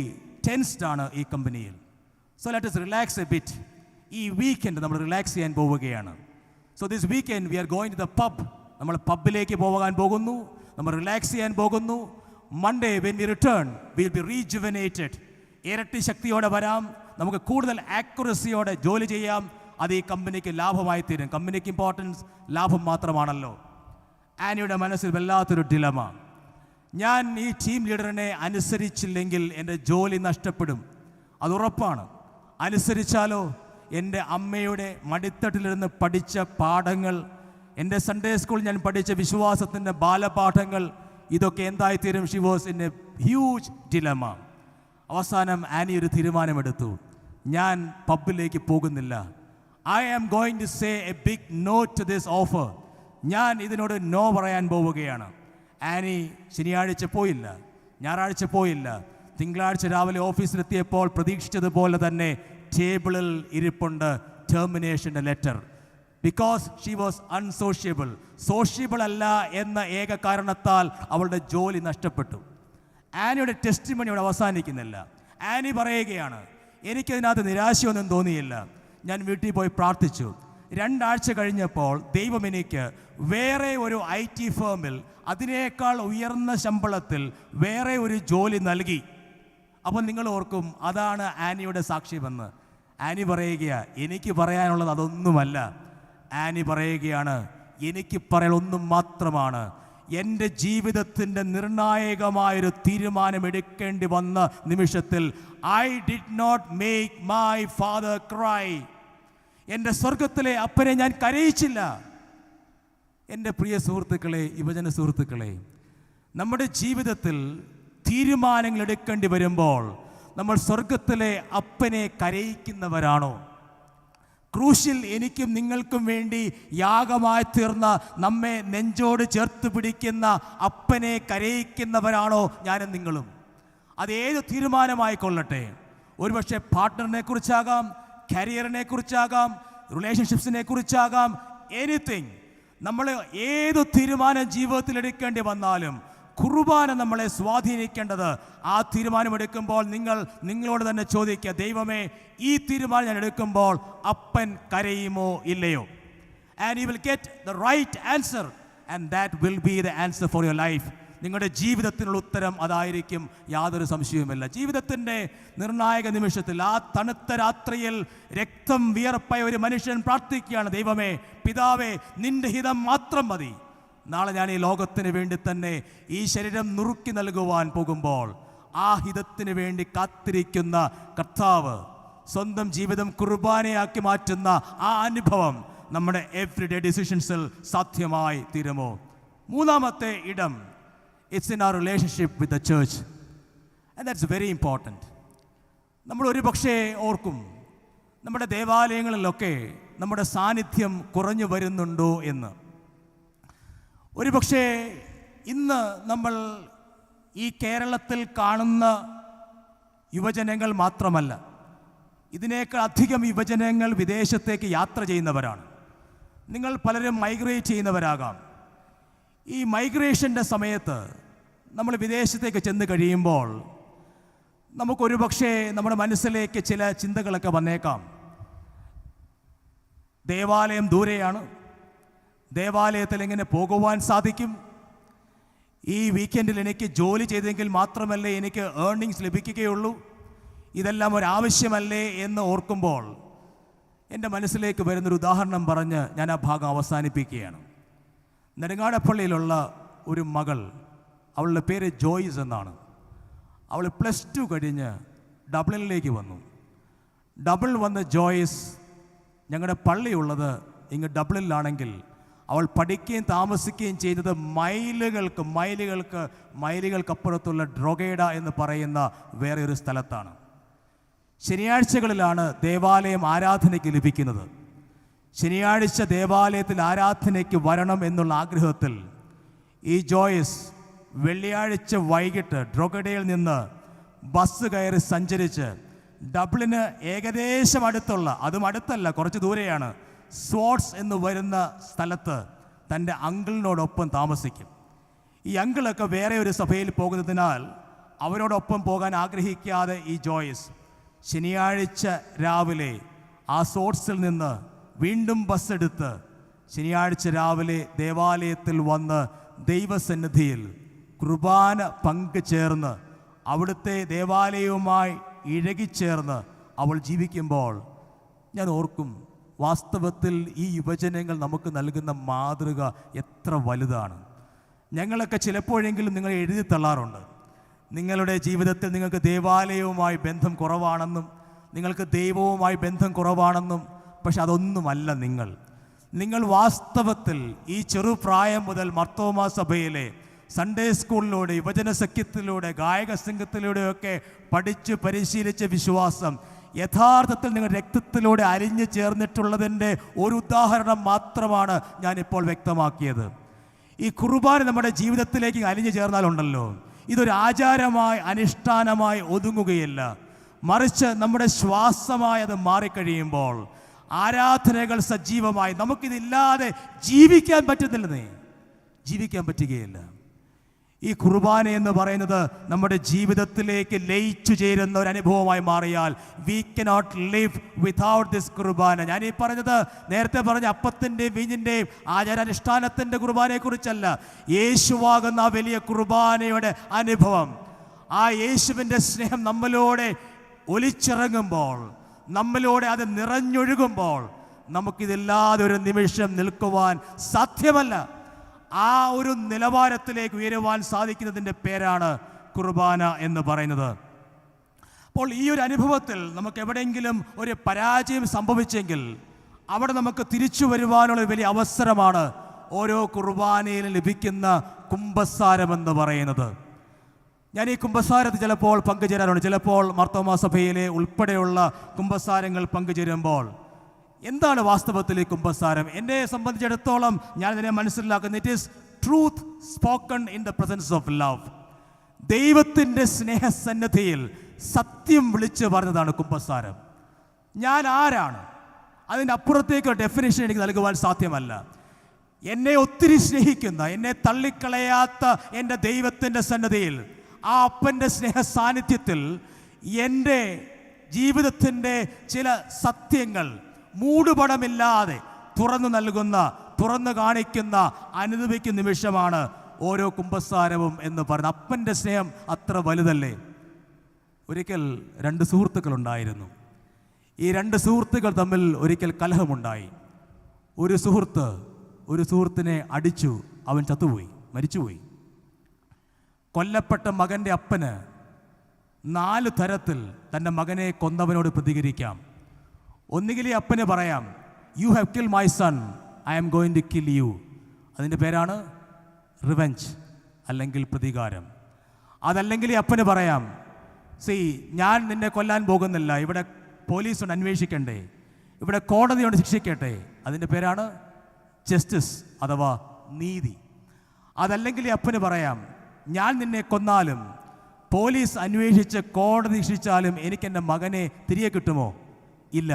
ടെൻസ്ഡാണ് ഈ കമ്പനിയിൽ, so let us relax a bit. ഈ വീക്കെൻഡ് നമ്മൾ റിലാക്സ് ചെയ്യാൻ പോവുകയാണ്. So this weekend we are going to the pub. നമ്മൾ പബ്ബിലേക്ക് പോകാൻ പോകുന്നു, നമ്മൾ റിലാക്സ് ചെയ്യാൻ പോകുന്നു. Monday when we return will be rejuvenated. ഇരട്ടി ശക്തിയോടെ വരാം, നമുക്ക് കൂടുതൽ ആക്യുറസിയോടെ ജോലി ചെയ്യാം. അത് ഈ കമ്പനിക്ക് ലാഭമായി തീരും. കമ്പനിക്ക് ഇമ്പോർട്ടൻസ് ലാഭം മാത്രമാണല്ലോ. ആനിയുടെ മനസ്സിൽ വല്ലാത്തൊരു ഡിലമ. ഞാൻ ഈ ടീം ലീഡറിനെ അനുസരിച്ചില്ലെങ്കിൽ എൻ്റെ ജോലി നഷ്ടപ്പെടും, അതുറപ്പാണ്. അനുസരിച്ചാലോ എൻ്റെ അമ്മയുടെ മടിത്തട്ടിലിരുന്ന് പഠിച്ച പാഠങ്ങൾ, എൻ്റെ സൺഡേ സ്കൂളിൽ ഞാൻ പഠിച്ച വിശ്വാസത്തിൻ്റെ ബാലപാഠങ്ങൾ, ഇതൊക്കെ എന്തായിത്തീരും? She was in a huge dilemma. അവസാനം ആനി ഒരു തീരുമാനമെടുത്തു, ഞാൻ പബ്ബിലേക്ക് പോകുന്നില്ല. I am going to say a big no to this offer. ഞാൻ ഇതിനോട് നോ പറയാൻ പോവുകയാണ്. ആനി ശനിയാഴ്ച പോയില്ല, ഞായറാഴ്ച പോയില്ല. തിങ്കളാഴ്ച രാവിലെ ഓഫീസിലെത്തിയപ്പോൾ പ്രതീക്ഷിച്ചതുപോലെ തന്നെ ടേബിളിൽ ഇരിപ്പുണ്ട് ടെർമിനേഷൻ്റെ letter. Because she was unsociable. Sociable അല്ല എന്ന ഏക കാരണത്താൽ അവളുടെ ജോലി നഷ്ടപ്പെട്ടു. ആനിയുടെ ടെസ്റ്റിമണി ഇവിടെ അവസാനിക്കുന്നില്ല. ആനി പറയുകയാണ്, എനിക്കതിനകത്ത് നിരാശയൊന്നും തോന്നിയില്ല. ഞാൻ വീട്ടിൽ പോയി പ്രാർത്ഥിച്ചു. 2 ആഴ്ച കഴിഞ്ഞപ്പോൾ ദൈവം എനിക്ക് വേറെ ഒരു IT ഫേമിൽ അതിനേക്കാൾ ഉയർന്ന ശമ്പളത്തിൽ വേറെ ഒരു ജോലി നൽകി. അപ്പോൾ നിങ്ങൾ ഓർക്കും, അതാണ് ആനിയുടെ സാക്ഷ്യമെന്ന്. ആനി പറയുകയാണ്, എനിക്ക് പറയാനുള്ളത് അതൊന്നുമല്ല. ആനി പറയുകയാണ്, എനിക്ക് പറയാനൊന്നും മാത്രമാണ്. എൻ്റെ ജീവിതത്തിൻ്റെ നിർണായകമായൊരു തീരുമാനമെടുക്കേണ്ടി വന്ന നിമിഷത്തിൽ I did not make my father cry. എൻ്റെ സ്വർഗത്തിലെ അപ്പനെ ഞാൻ കരയിച്ചില്ല. എൻ്റെ പ്രിയ സുഹൃത്തുക്കളെ, യുവജന സുഹൃത്തുക്കളെ, നമ്മുടെ ജീവിതത്തിൽ തീരുമാനങ്ങൾ എടുക്കേണ്ടി വരുമ്പോൾ നമ്മൾ സ്വർഗത്തിലെ അപ്പനെ കരയിക്കുന്നവരാണോ? ക്രൂശിൽ എനിക്കും നിങ്ങൾക്കും വേണ്ടി യാഗമായി തീർന്ന, നമ്മെ നെഞ്ചോട് ചേർത്ത് പിടിക്കുന്ന അപ്പനെ കരയിക്കുന്നവരാണോ ഞാനും നിങ്ങളും? അതേത് തീരുമാനമായിക്കൊള്ളട്ടെ. ഒരുപക്ഷെ പാർട്ട്ണറിനെ കുറിച്ചാകാം, കരിയറിനെ കുറിച്ചാകാം, റിലേഷൻഷിപ്സിനെ കുറിച്ചാകാം, എനിത്തിങ്. നമ്മൾ ഏത് തീരുമാനം ജീവിതത്തിൽ എടുക്കേണ്ടി വന്നാലും കുർബാന നമ്മളെ സ്വാധീനിക്കേണ്ടത്. ആ തീരുമാനമെടുക്കുമ്പോൾ നിങ്ങളോട് തന്നെ ചോദിക്കുക, ദൈവമേ, ഈ തീരുമാനം ഞാൻ എടുക്കുമ്പോൾ അപ്പൻ കരയുമോ ഇല്ലയോ? And you will get the right answer and that will be the answer for your life. നിങ്ങളുടെ ജീവിതത്തിനുള്ള ഉത്തരം അതായിരിക്കും, യാതൊരു സംശയവുമില്ല. ജീവിതത്തിൻ്റെ നിർണായക നിമിഷത്തിൽ, ആ തണുത്ത രാത്രിയിൽ രക്തം വിയർപ്പായ ഒരു മനുഷ്യൻ പ്രാർത്ഥിക്കുകയാണ്, ദൈവമേ, പിതാവേ, നിന്റെ ഹിതം മാത്രം മതി. നാളെ ഞാൻ ഈ ലോകത്തിന് വേണ്ടി തന്നെ ഈ ശരീരം നുറുക്കി നൽകുവാൻ പോകുമ്പോൾ ആ ഹിതത്തിന് വേണ്ടി കാത്തിരിക്കുന്ന കർത്താവ് സ്വന്തം ജീവിതം കുർബാനയാക്കി മാറ്റുന്ന ആ അനുഭവം നമ്മുടെ എവ്രിഡേ ഡിസിഷൻസിൽ സാധ്യമായി തീരുമോ? മൂന്നാമത്തെ ഇടം, it's in our relationship with the church. And that's very important. നമ്മൾ ഒരു പക്ഷേ ഓർക്കും, നമ്മുടെ ദേവാലയങ്ങളിലൊക്കെ നമ്മുടെ സാന്നിധ്യം കുറഞ്ഞു വരുന്നുണ്ടോ എന്ന്. ഒരു പക്ഷേ ഇന്ന് നമ്മൾ ഈ കേരളത്തിൽ കാണുന്ന യുവജനങ്ങൾ മാത്രമല്ല, ഇതിനേക്കാൾ അധികം യുവജനങ്ങൾ വിദേശത്തേക്ക് യാത്ര ചെയ്യുന്നവരാണ്. നിങ്ങൾ പലരും മൈഗ്രേറ്റ് ചെയ്യുന്നവരാകാം. ഈ മൈഗ്രേഷൻ്റെ സമയത്ത് നമ്മൾ വിദേശത്തേക്ക് ചെന്ന് കഴിയുമ്പോൾ നമുക്കൊരു പക്ഷേ നമ്മുടെ മനസ്സിലേക്ക് ചില ചിന്തകളൊക്കെ വന്നേക്കാം. ദേവാലയം ദൂരെയാണ്, ദേവാലയത്തിൽ എങ്ങനെ പോകുവാൻ സാധിക്കും? ഈ വീക്കെൻഡിൽ എനിക്ക് ജോലി ചെയ്തെങ്കിൽ മാത്രമല്ലേ എനിക്ക് ഏർണിങ്സ് ലഭിക്കുകയുള്ളൂ? ഇതെല്ലാം ഒരാവശ്യമല്ലേ എന്ന് ഓർക്കുമ്പോൾ എൻ്റെ മനസ്സിലേക്ക് വരുന്നൊരു ഉദാഹരണം പറഞ്ഞ് ഞാൻ ആ ഭാഗം അവസാനിപ്പിക്കുകയാണ്. നെടുങ്ങാടപ്പള്ളിയിലുള്ള ഒരു മകൾ, അവളുടെ പേര് ജോയ്സ് എന്നാണ്. അവൾ +2 കഴിഞ്ഞ് ഡബ്ലിനിലേക്ക് വന്നു. ഡബിൾ വന്ന ജോയ്സ്, ഞങ്ങളുടെ പള്ളിയുള്ളത് ഇങ്ങ് ഡബ്ലിനിലാണെങ്കിൽ അവൾ പഠിക്കുകയും താമസിക്കുകയും ചെയ്തത് മൈലുകൾക്കപ്പുറത്തുള്ള ഡ്രൊഗേഡ എന്ന് പറയുന്ന വേറെ ഒരു സ്ഥലത്താണ്. ശനിയാഴ്ചകളിലാണ് ദേവാലയം ആരാധനയ്ക്ക് ലഭിക്കുന്നത്. ശനിയാഴ്ച ദേവാലയത്തിൽ ആരാധനയ്ക്ക് വരണം എന്നുള്ള ആഗ്രഹത്തിൽ ഈ ജോയ്സ് വെള്ളിയാഴ്ച വൈകിട്ട് ഡ്രോഗഡയിൽ നിന്ന് ബസ് കയറി സഞ്ചരിച്ച് ഡബ്ലിന് ഏകദേശം അടുത്തുള്ള, അതും അടുത്തല്ല, കുറച്ച് ദൂരെയാണ്, സ്വാട്സ് എന്ന് വരുന്ന സ്ഥലത്ത് തൻ്റെ അങ്കിളിനോടൊപ്പം താമസിക്കും. ഈ അങ്കിളൊക്കെ വേറെ ഒരു സഭയിൽ പോകുന്നതിനാൽ അവരോടൊപ്പം പോകാൻ ആഗ്രഹിക്കാതെ ഈ ജോയ്സ് ശനിയാഴ്ച രാവിലെ ആ സ്വാട്സിൽ നിന്ന് വീണ്ടും ബസ് എടുത്ത് ശനിയാഴ്ച രാവിലെ ദേവാലയത്തിൽ വന്ന് ദൈവസന്നിധിയിൽ കുർബാന പങ്കുചേർന്ന് അവിടുത്തെ ദേവാലയവുമായി ഇഴകിച്ചേർന്ന് അവൾ ജീവിക്കുമ്പോൾ ഞാൻ ഓർക്കും, വാസ്തവത്തിൽ ഈ യുവജനങ്ങൾ നമുക്ക് നൽകുന്ന മാതൃക എത്ര വലുതാണ്. ഞങ്ങളൊക്കെ ചിലപ്പോഴെങ്കിലും നിങ്ങൾ എഴുതി തള്ളാറുണ്ട്, നിങ്ങളുടെ ജീവിതത്തിൽ നിങ്ങൾക്ക് ദേവാലയവുമായി ബന്ധം കുറവാണെന്നും നിങ്ങൾക്ക് ദൈവവുമായി ബന്ധം കുറവാണെന്നും. പക്ഷെ അതൊന്നുമല്ല. നിങ്ങൾ വാസ്തവത്തിൽ ഈ ചെറുപ്രായം മുതൽ മർത്തോമാ സഭയിലെ സൺഡേ സ്കൂളിലൂടെ, യുവജന സഖ്യത്തിലൂടെ, ഗായക സംഘത്തിലൂടെയൊക്കെ പഠിച്ച് പരിശീലിച്ച വിശ്വാസം യഥാർത്ഥത്തിൽ നിങ്ങളുടെ രക്തത്തിലൂടെ അലിഞ്ഞു ചേർന്നിട്ടുള്ളതിൻ്റെ ഒരു ഉദാഹരണം മാത്രമാണ് ഞാനിപ്പോൾ വ്യക്തമാക്കിയത്. ഈ കുർബാന നമ്മുടെ ജീവിതത്തിലേക്ക് അലിഞ്ഞു ചേർന്നാലുണ്ടല്ലോ, ഇതൊരു ആചാരമായി അനുഷ്ഠാനമായി ഒതുങ്ങുകയില്ല. മറിച്ച് നമ്മുടെ ശ്വാസമായി അത് മാറിക്കഴിയുമ്പോൾ ആരാധനകൾ സജീവമായി നമുക്കിതില്ലാതെ ജീവിക്കാൻ പറ്റുകയില്ല. ഈ കുർബാന എന്ന് പറയുന്നത് നമ്മുടെ ജീവിതത്തിലേക്ക് ലയിച്ചു ചേരുന്ന ഒരു അനുഭവമായി മാറിയാൽ we cannot live without this Qurbana. ഞാൻ ഈ നേരത്തെ പറഞ്ഞ അപ്പത്തിൻ്റെയും വീഞ്ഞിൻ്റെയും ആചാരാനുഷ്ഠാനത്തിൻ്റെ കുർബാനയെക്കുറിച്ചല്ല, യേശുവാകുന്ന ആ വലിയ കുർബാനയുടെ അനുഭവം, ആ യേശുവിൻ്റെ സ്നേഹം നമ്മളിലൂടെ ഒലിച്ചിറങ്ങുമ്പോൾ, നമ്മളിലൂടെ അത് നിറഞ്ഞൊഴുകുമ്പോൾ നമുക്കിതില്ലാതെ ഒരു നിമിഷം നിൽക്കുവാൻ സാധ്യമല്ല. ആ ഒരു നിലവാരത്തിലേക്ക് ഉയരുവാൻ സാധിക്കുന്നതിൻ്റെ പേരാണ് കുർബാന എന്ന് പറയുന്നത്. അപ്പോൾ ഈ ഒരു അനുഭവത്തിൽ നമുക്ക് എവിടെയെങ്കിലും ഒരു പരാജയം സംഭവിച്ചെങ്കിൽ അവിടെ നമുക്ക് തിരിച്ചു വരുവാനുള്ള വലിയ അവസരമാണ് ഓരോ കുർബാനയിലും ലഭിക്കുന്ന കുമ്പസാരമെന്ന് പറയുന്നത്. ഞാൻ ഈ കുമ്പസാരത്തിൽ ചിലപ്പോൾ പങ്കുചേരാറുണ്ട്. ചിലപ്പോൾ മർത്തോമാ സഭയിലെ ഉൾപ്പെടെയുള്ള കുമ്പസാരങ്ങൾ പങ്കുചേരുമ്പോൾ എന്താണ് വാസ്തവത്തിൽ ഈ കുമ്പസാരം? എന്നെ സംബന്ധിച്ചിടത്തോളം ഞാൻ ഇതിനെ മനസ്സിലാക്കുന്നത്, it is truth spoken in the presence of love. ദൈവത്തിൻ്റെ സ്നേഹസന്നിധിയിൽ സത്യം വിളിച്ച് പറഞ്ഞതാണ് കുമ്പസാരം. ഞാൻ ആരാണ്? അതിൻ്റെ അപ്പുറത്തേക്ക് ഡെഫിനേഷൻ എനിക്ക് നൽകുവാൻ സാധ്യമല്ല. എന്നെ ഒത്തിരി സ്നേഹിക്കുന്ന, എന്നെ തള്ളിക്കളയാത്ത എൻ്റെ ദൈവത്തിൻ്റെ സന്നിധിയിൽ, ആ അപ്പൻ്റെ സ്നേഹ സാന്നിധ്യത്തിൽ എൻ്റെ ജീവിതത്തിൻ്റെ ചില സത്യങ്ങൾ മൂടുപടമില്ലാതെ തുറന്നു കാണിക്കുന്ന, അനുഭവിക്കുന്ന നിമിഷമാണ് ഓരോ കുമ്പസാരവും എന്ന് പറയുന്നത്. അപ്പൻ്റെ സ്നേഹം അത്ര വലുതല്ലേ. ഒരിക്കൽ 2 സുഹൃത്തുക്കളുണ്ടായിരുന്നു. ഈ 2 സുഹൃത്തുക്കൾ തമ്മിൽ ഒരിക്കൽ കലഹമുണ്ടായി. ഒരു സുഹൃത്തിനെ അടിച്ചു, അവൻ മരിച്ചുപോയി. കൊല്ലപ്പെട്ട മകൻ്റെ അപ്പന് 4 തരത്തിൽ തൻ്റെ മകനെ കൊന്നവനോട് പ്രതികരിക്കാം. ഒന്നുകിൽ ഈ അപ്പന് പറയാം, you have kill my son, I am going to kill you. അതിൻ്റെ പേരാണ് റിവെഞ്ച്, അല്ലെങ്കിൽ പ്രതികാരം. അതല്ലെങ്കിൽ ഈ അപ്പന് പറയാം, ഞാൻ നിന്നെ കൊല്ലാൻ പോകുന്നില്ല, ഇവിടെ പോലീസുണ്ട്, അന്വേഷിക്കണ്ടേ, ഇവിടെ കോടതിയോട് ശിക്ഷിക്കട്ടെ. അതിൻ്റെ പേരാണ് ജസ്റ്റിസ് അഥവാ നീതി. അതല്ലെങ്കിൽ ഈ അപ്പന് പറയാം, ഞാൻ നിന്നെ കൊന്നാലും പോലീസ് അന്വേഷിച്ച് കോടതി ശിക്ഷിച്ചാലും എനിക്ക് എൻ്റെ മകനെ തിരികെ കിട്ടുമോ? ഇല്ല.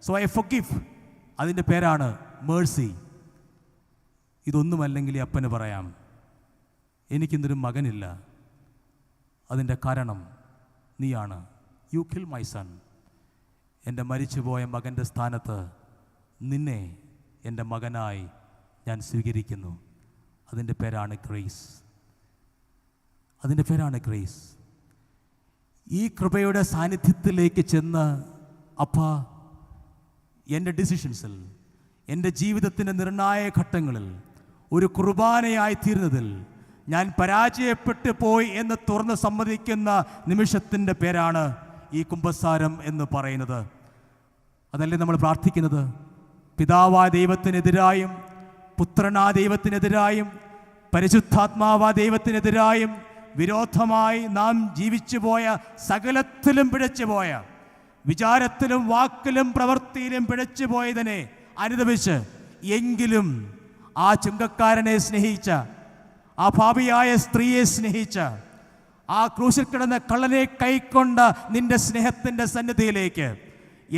So I forgive. അതിൻ്റെ പേരാണ് മേഴ്സി. ഇതൊന്നുമല്ലെങ്കിൽ ഈ അപ്പന് പറയാം, എനിക്കിന്നൊരു മകനില്ല, അതിൻ്റെ കാരണം നീയാണ്. You kill my sun. എൻ്റെ മരിച്ചുപോയ മകൻ്റെ സ്ഥാനത്ത് നിന്നെ എൻ്റെ മകനായി ഞാൻ സ്വീകരിക്കുന്നു. അതിൻ്റെ പേരാണ് ഗ്രേസ്. ഈ കൃപയുടെ സാന്നിധ്യത്തിലേക്ക് ചെന്ന്, അപ്പാ, എൻ്റെ ഡിസിഷൻസിൽ, എൻ്റെ ജീവിതത്തിൻ്റെ നിർണായക ഘട്ടങ്ങളിൽ ഒരു കുർബാനയായി തീർന്നതിൽ ഞാൻ പരാജയപ്പെട്ടു പോയി എന്ന് തുറന്ന് സമ്മതിക്കുന്ന നിമിഷത്തിൻ്റെ പേരാണ് ഈ കുമ്പസാരം എന്ന് പറയുന്നത്. അതല്ലേ നമ്മൾ പ്രാർത്ഥിക്കുന്നത്? പിതാവായ ദൈവത്തിനെതിരായും പുത്രനായ ദൈവത്തിനെതിരായും പരിശുദ്ധാത്മാവായ ദൈവത്തിനെതിരായും വിരോധമായി നാം ജീവിച്ചു പോയ, സകലത്തിലും പിഴച്ചു പോയ, വിചാരത്തിലും വാക്കിലും പ്രവൃത്തിയിലും പിഴച്ചു പോയതിനെ അനുദപിച്ച് എങ്കിലും ആ ചുങ്കക്കാരനെ സ്നേഹിച്ച, ആ പാപിയായ സ്ത്രീയെ സ്നേഹിച്ച, ആ ക്രൂശിൽ കിടന്ന കള്ളനെ കൈക്കൊണ്ട നിന്റെ സ്നേഹത്തിൻ്റെ സന്നിധിയിലേക്ക്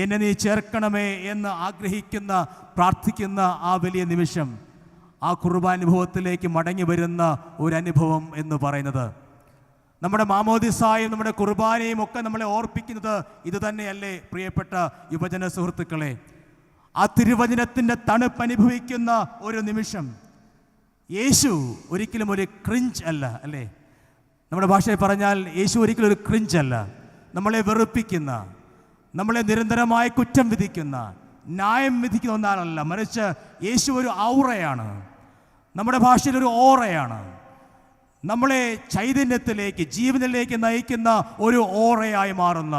എന്നെ നീ ചേർക്കണമേ എന്ന് ആഗ്രഹിക്കുന്ന, പ്രാർത്ഥിക്കുന്ന ആ വലിയ നിമിഷം, ആ കുർബാനുഭവത്തിലേക്ക് മടങ്ങി വരുന്ന ഒരു അനുഭവം എന്ന് പറയുന്നത്, നമ്മുടെ മാമോദിസായും നമ്മുടെ കുർബാനയും ഒക്കെ നമ്മളെ ഓർപ്പിക്കുന്നത് ഇത് തന്നെയല്ലേ പ്രിയപ്പെട്ട യുവജന സുഹൃത്തുക്കളെ? ആ തിരുവചനത്തിൻ്റെ തണുപ്പ് അനുഭവിക്കുന്ന ഒരു നിമിഷം. യേശു ഒരിക്കലും ഒരു ക്രിഞ്ച് അല്ല, അല്ലേ? നമ്മുടെ ഭാഷയിൽ പറഞ്ഞാൽ യേശു ഒരിക്കലും ഒരു ക്രിഞ്ച് അല്ല. നമ്മളെ വെറുപ്പിക്കുന്ന, നമ്മളെ നിരന്തരമായി കുറ്റം വിധിക്കുന്ന, ന്യായം വിധിക്കുന്ന ഒന്നാളല്ല. മറിച്ച് യേശു ഒരു ഔറയാണ്, നമ്മുടെ ഭാഷയിൽ ഒരു ഓറയാണ്. നമ്മളെ ചൈതന്യത്തിലേക്ക്, ജീവനിലേക്ക് നയിക്കുന്ന ഒരു ഓറയായി മാറുന്ന,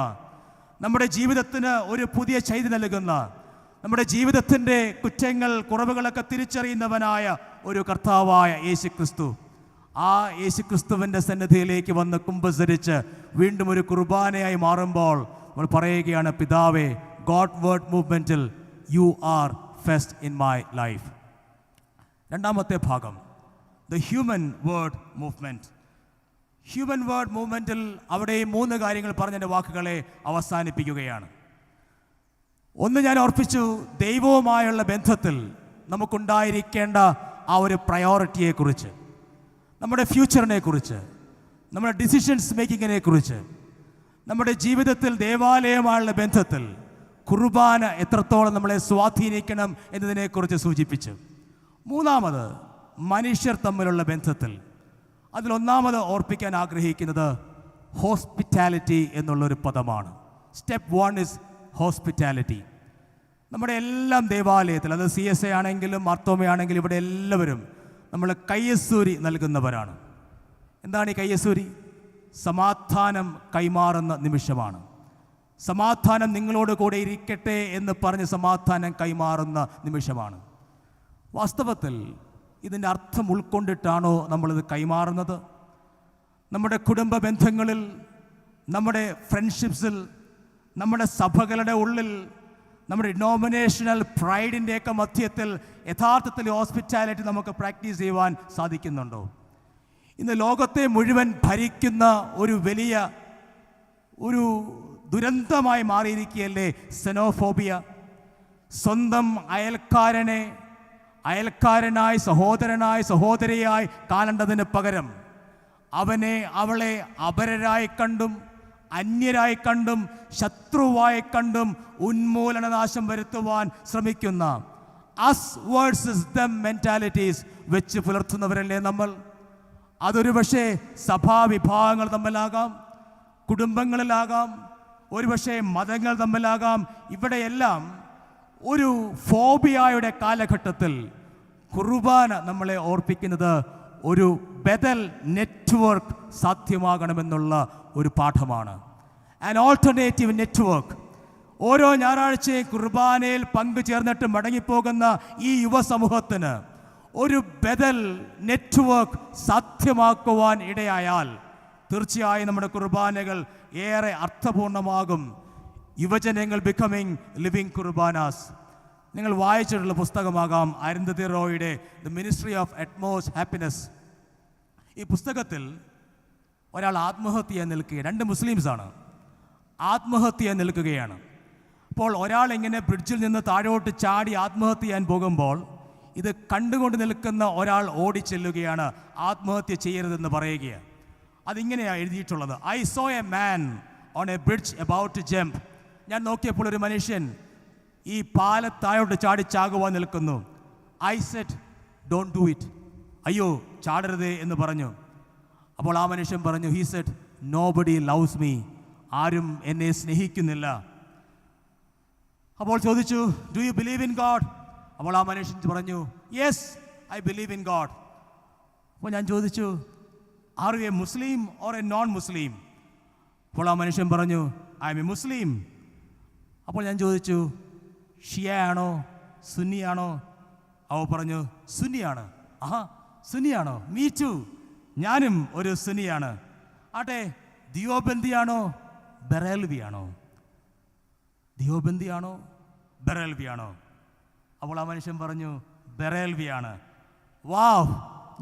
നമ്മുടെ ജീവിതത്തിന് ഒരു പുതിയ ചൈതന്യം നൽകുന്ന, നമ്മുടെ ജീവിതത്തിൻ്റെ കുറ്റങ്ങൾ, കുറവുകളൊക്കെ തിരിച്ചറിയുന്നവനായ ഒരു കർത്താവായ യേശു ക്രിസ്തു. ആ യേശു ക്രിസ്തുവിൻ്റെ സന്നിധിയിലേക്ക് വന്ന് കുമ്പസരിച്ച് വീണ്ടും ഒരു കുർബാനയായി മാറുമ്പോൾ നമ്മൾ പറയുകയാണ്, പിതാവേ, ഗോഡ് വേർഡ് മൂവ്മെൻറ്റിൽ you are first in my life. രണ്ടാമത്തെ ഭാഗം, the human ward movement. Human ward മൂവ്മെൻറ്റിൽ അവിടെ 3 കാര്യങ്ങൾ പറഞ്ഞതിൻ്റെ വാക്കുകളെ അവസാനിപ്പിക്കുകയാണ്. ഒന്ന് ഞാൻ ഓർപ്പിച്ചു, ദൈവവുമായുള്ള ബന്ധത്തിൽ നമുക്കുണ്ടായിരിക്കേണ്ട ആ ഒരു പ്രയോറിറ്റിയെക്കുറിച്ച്, നമ്മുടെ ഫ്യൂച്ചറിനെ കുറിച്ച്, നമ്മുടെ ഡിസിഷൻസ് മേക്കിങ്ങിനെ കുറിച്ച്, നമ്മുടെ ജീവിതത്തിൽ ദേവാലയമായുള്ള ബന്ധത്തിൽ കുർബാന എത്രത്തോളം നമ്മളെ സ്വാധീനിക്കണം എന്നതിനെക്കുറിച്ച് സൂചിപ്പിച്ചു. മൂന്നാമത്, മനുഷ്യർ തമ്മിലുള്ള ബന്ധത്തിൽ, അതിലൊന്നാമത് ഓർപ്പിക്കാൻ ആഗ്രഹിക്കുന്നത് ഹോസ്പിറ്റാലിറ്റി എന്നുള്ളൊരു പദമാണ്. Step 1 is hospitality. നമ്മുടെ എല്ലാം ദേവാലയത്തിൽ, അത് CSA ആണെങ്കിലും മാർത്തോമയാണെങ്കിലും, ഇവിടെ എല്ലാവരും നമ്മൾ കയ്യസൂരി നൽകുന്നവരാണ്. എന്താണ് ഈ കയ്യസൂരി? സമാധാനം കൈമാറുന്ന നിമിഷമാണ്. സമാധാനം നിങ്ങളോട് കൂടെ ഇരിക്കട്ടെ എന്ന് പറഞ്ഞ് സമാധാനം കൈമാറുന്ന നിമിഷമാണ്. വാസ്തവത്തിൽ ഇതിൻ്റെ അർത്ഥം ഉൾക്കൊണ്ടിട്ടാണോ നമ്മളിത് കൈമാറുന്നത്? നമ്മുടെ കുടുംബ ബന്ധങ്ങളിൽ, നമ്മുടെ ഫ്രണ്ട്ഷിപ്സിൽ, നമ്മുടെ സഭകളുടെ ഉള്ളിൽ, നമ്മുടെ ഡിനോമിനേഷണൽ പ്രൈഡിൻ്റെയൊക്കെ മധ്യത്തിൽ യഥാർത്ഥത്തിൽ ഹോസ്പിറ്റാലിറ്റി നമുക്ക് പ്രാക്ടീസ് ചെയ്യുവാൻ സാധിക്കുന്നുണ്ടോ? ഇന്ന് ലോകത്തെ മുഴുവൻ ഭരിക്കുന്ന ഒരു വലിയ ഒരു ദുരന്തമായി മാറിയിരിക്കുകയല്ലേ സെനോഫോബിയ. സ്വന്തം അയൽക്കാരനെ അയൽക്കാരനായി, സഹോദരനായി, സഹോദരിയായി കാണേണ്ടതിന് പകരം അവനെ അവളെ അപരരായി കണ്ടും അന്യരായി കണ്ടും ശത്രുവായി കണ്ടും ഉന്മൂലനനാശം വരുത്തുവാൻ ശ്രമിക്കുന്ന അസ് വേഴ്സസ് ദം മെൻറ്റാലിറ്റീസ് വെച്ച് പുലർത്തുന്നവരല്ലേ നമ്മൾ? അതൊരു പക്ഷേ സഭാവിഭാഗങ്ങൾ തമ്മിലാകാം, കുടുംബങ്ങളിലാകാം, ഒരുപക്ഷെ മതങ്ങൾ തമ്മിലാകാം. ഇവിടെയെല്ലാം ഒരു ഫോബിയയുടെ കാലഘട്ടത്തിൽ കുർബാന നമ്മളെ ഓർപ്പിക്കുന്നത് ഒരു ബദൽ നെറ്റ്വർക്ക് സാധ്യമാകണമെന്നുള്ള ഒരു പാഠമാണ്. An alternative network. ഓരോ ഞായറാഴ്ചയും കുർബാനയിൽ പങ്കുചേർന്നിട്ട് മടങ്ങിപ്പോകുന്ന ഈ യുവസമൂഹത്തിന് ഒരു ബദൽ നെറ്റ്വർക്ക് സാധ്യമാക്കുവാൻ ഇടയായാൽ തീർച്ചയായും നമ്മുടെ കുർബാനകൾ ഏറെ അർത്ഥപൂർണമാകും. യുവജനങ്ങൾ ബിക്കമിങ് ലിവിങ് കുർബാനാസ്. നിങ്ങൾ വായിച്ചിട്ടുള്ള പുസ്തകമാകാം അരുന്ധതി റോയുടെ the ministry of utmost happiness. ഈ പുസ്തകത്തിൽ ഒരാൾ ആത്മഹത്യ ചെയ്യാൻ നിൽക്കുകയാണ്. 2 മുസ്ലിംസാണ്, ആത്മഹത്യ ചെയ്യാൻ നിൽക്കുകയാണ്. അപ്പോൾ ഒരാൾ ഇങ്ങനെ ബ്രിഡ്ജിൽ നിന്ന് താഴോട്ട് ചാടി ആത്മഹത്യ ചെയ്യാൻ പോകുമ്പോൾ ഇത് കണ്ടുകൊണ്ട് നിൽക്കുന്ന ഒരാൾ ഓടിച്ചെല്ലുകയാണ്, ആത്മഹത്യ ചെയ്യരുതെന്ന് പറയുകയാണ്. അതിങ്ങനെയാണ് എഴുതിയിട്ടുള്ളത്: I saw a man on a bridge about to jump. ഞാൻ നോക്കിയപ്പോൾ ഒരു മനുഷ്യൻ ഈ പാലത്തായോട്ട് ചാടി ചാകുവാൻ നിൽക്കുന്നു. I said don't do it. അയ്യോ ചാടരുതേ എന്ന് പറഞ്ഞു. അപ്പോൾ ആ മനുഷ്യൻ പറഞ്ഞു, he said nobody loves me. ആരും എന്നെ സ്നേഹിക്കുന്നില്ല. അപ്പോൾ ചോദിച്ചു, do you believe in God? അപ്പോൾ ആ മനുഷ്യൻ പറഞ്ഞു, yes I believe in God. അപ്പോൾ ഞാൻ ചോദിച്ചു, are you a Muslim or a non മുസ്ലിം? അപ്പോൾ ആ മനുഷ്യൻ പറഞ്ഞു, ഐ എം എ മുസ്ലിം. അപ്പോൾ ഞാൻ ചോദിച്ചു, ഷിയ ആണോ സുന്നിയാണോ? അവ പറഞ്ഞു, സുന്നിയാണ്. ആഹാ, സുന്നിയാണോ? മീ ടു, ഞാനും ഒരു സുന്നിയാണ്. ആട്ടെ, ദിയോബന്ദിയാണോ ബറേൽവിയാണോ? ദിയോബന്ദിയാണോ ബറേൽവിയാണോ? അപ്പോൾ ആ മനുഷ്യൻ പറഞ്ഞു, ബെറേൽവിയാണ്. വാവ്,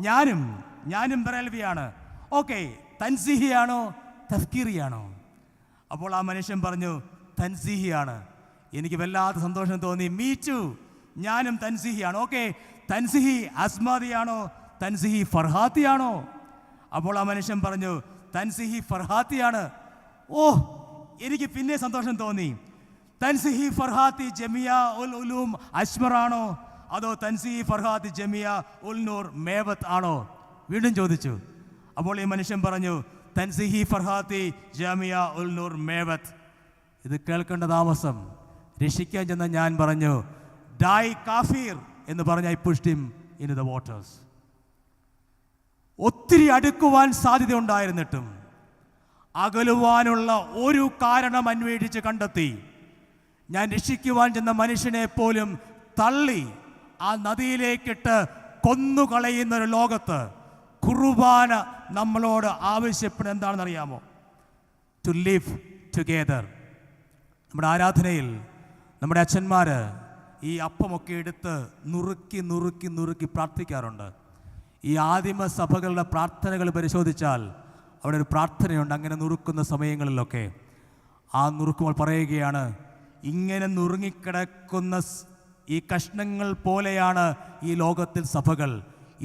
ഞാനും ബെറേൽവിയാണ്. ഓക്കെ, തൻസീഹിയാണോ തഫ്കീറിയാണോ? അപ്പോൾ ആ മനുഷ്യൻ പറഞ്ഞു, തൻസീഹിയാണ്. എനിക്ക് വല്ലാത്ത സന്തോഷം തോന്നി. മീറ്റു, ഞാനും തൻസീഹിയാണ്. ഓക്കെ, തൻസീഹി അസ്മാദിയാണോ തൻസീഹി ഫർഹാത്തിയാണോ? അപ്പോൾ ആ മനുഷ്യൻ പറഞ്ഞു, തൻസീഹി ഫർഹാത്തിയാണ്. ഓ, എനിക്ക് പിന്നെ സന്തോഷം തോന്നി. തൻസീഹി ഫർഹാത്തി ജമിയ ഉൽ ഉലൂം അശ്മറാണോ അതോ തൻസീഹി ഫർഹാത്തി ജമിയ ഉൽ നൂർ മേവത്ത് ആണോ? വീണ്ടും ചോദിച്ചു. അപ്പോൾ ഈ മനുഷ്യൻ പറഞ്ഞു, തൻസീഹി ഫർഹാത്തി ജമിയ ഉൽ നൂർ മേവത്ത്. ഇത് കേൾക്കേണ്ട താമസം. രക്ഷിക്കാൻ ചെന്ന ഞാൻ പറഞ്ഞു, ഡൈ കാഫീർ എന്ന് പറഞ്ഞ I pushed him in the waters. ഒത്തിരി അടുക്കുവാൻ സാധ്യത ഉണ്ടായിരുന്നിട്ടും അകലുവാനുള്ള ഒരു കാരണം അന്വേഷിച്ച് കണ്ടെത്തി. ഞാൻ രക്ഷിക്കുവാൻ ചെന്ന മനുഷ്യനെ പോലും തള്ളി ആ നദിയിലേക്കിട്ട് കൊന്നുകളയുന്നൊരു ലോകത്ത് കുർബാന നമ്മളോട് ആവശ്യപ്പെടുന്നത് എന്താണെന്ന് അറിയാമോ? To live together. നമ്മുടെ ആരാധനയിൽ നമ്മുടെ അച്ഛന്മാർ ഈ അപ്പമൊക്കെ എടുത്ത് നുറുക്കി നുറുക്കി നുറുക്കി പ്രാർത്ഥിക്കാറുണ്ട്. ഈ ആദിമ സഭകളുടെ പ്രാർത്ഥനകൾ പരിശോധിച്ചാൽ അവിടെ ഒരു പ്രാർത്ഥനയുണ്ട്. അങ്ങനെ നുറുക്കുന്ന സമയങ്ങളിലൊക്കെ ആ നുറുക്കുമ്പോൾ പറയുകയാണ്, ഇങ്ങനെ നുറുങ്ങിക്കിടക്കുന്ന ഈ കഷ്ണങ്ങൾ പോലെയാണ് ഈ ലോകത്തിൽ സഭകൾ.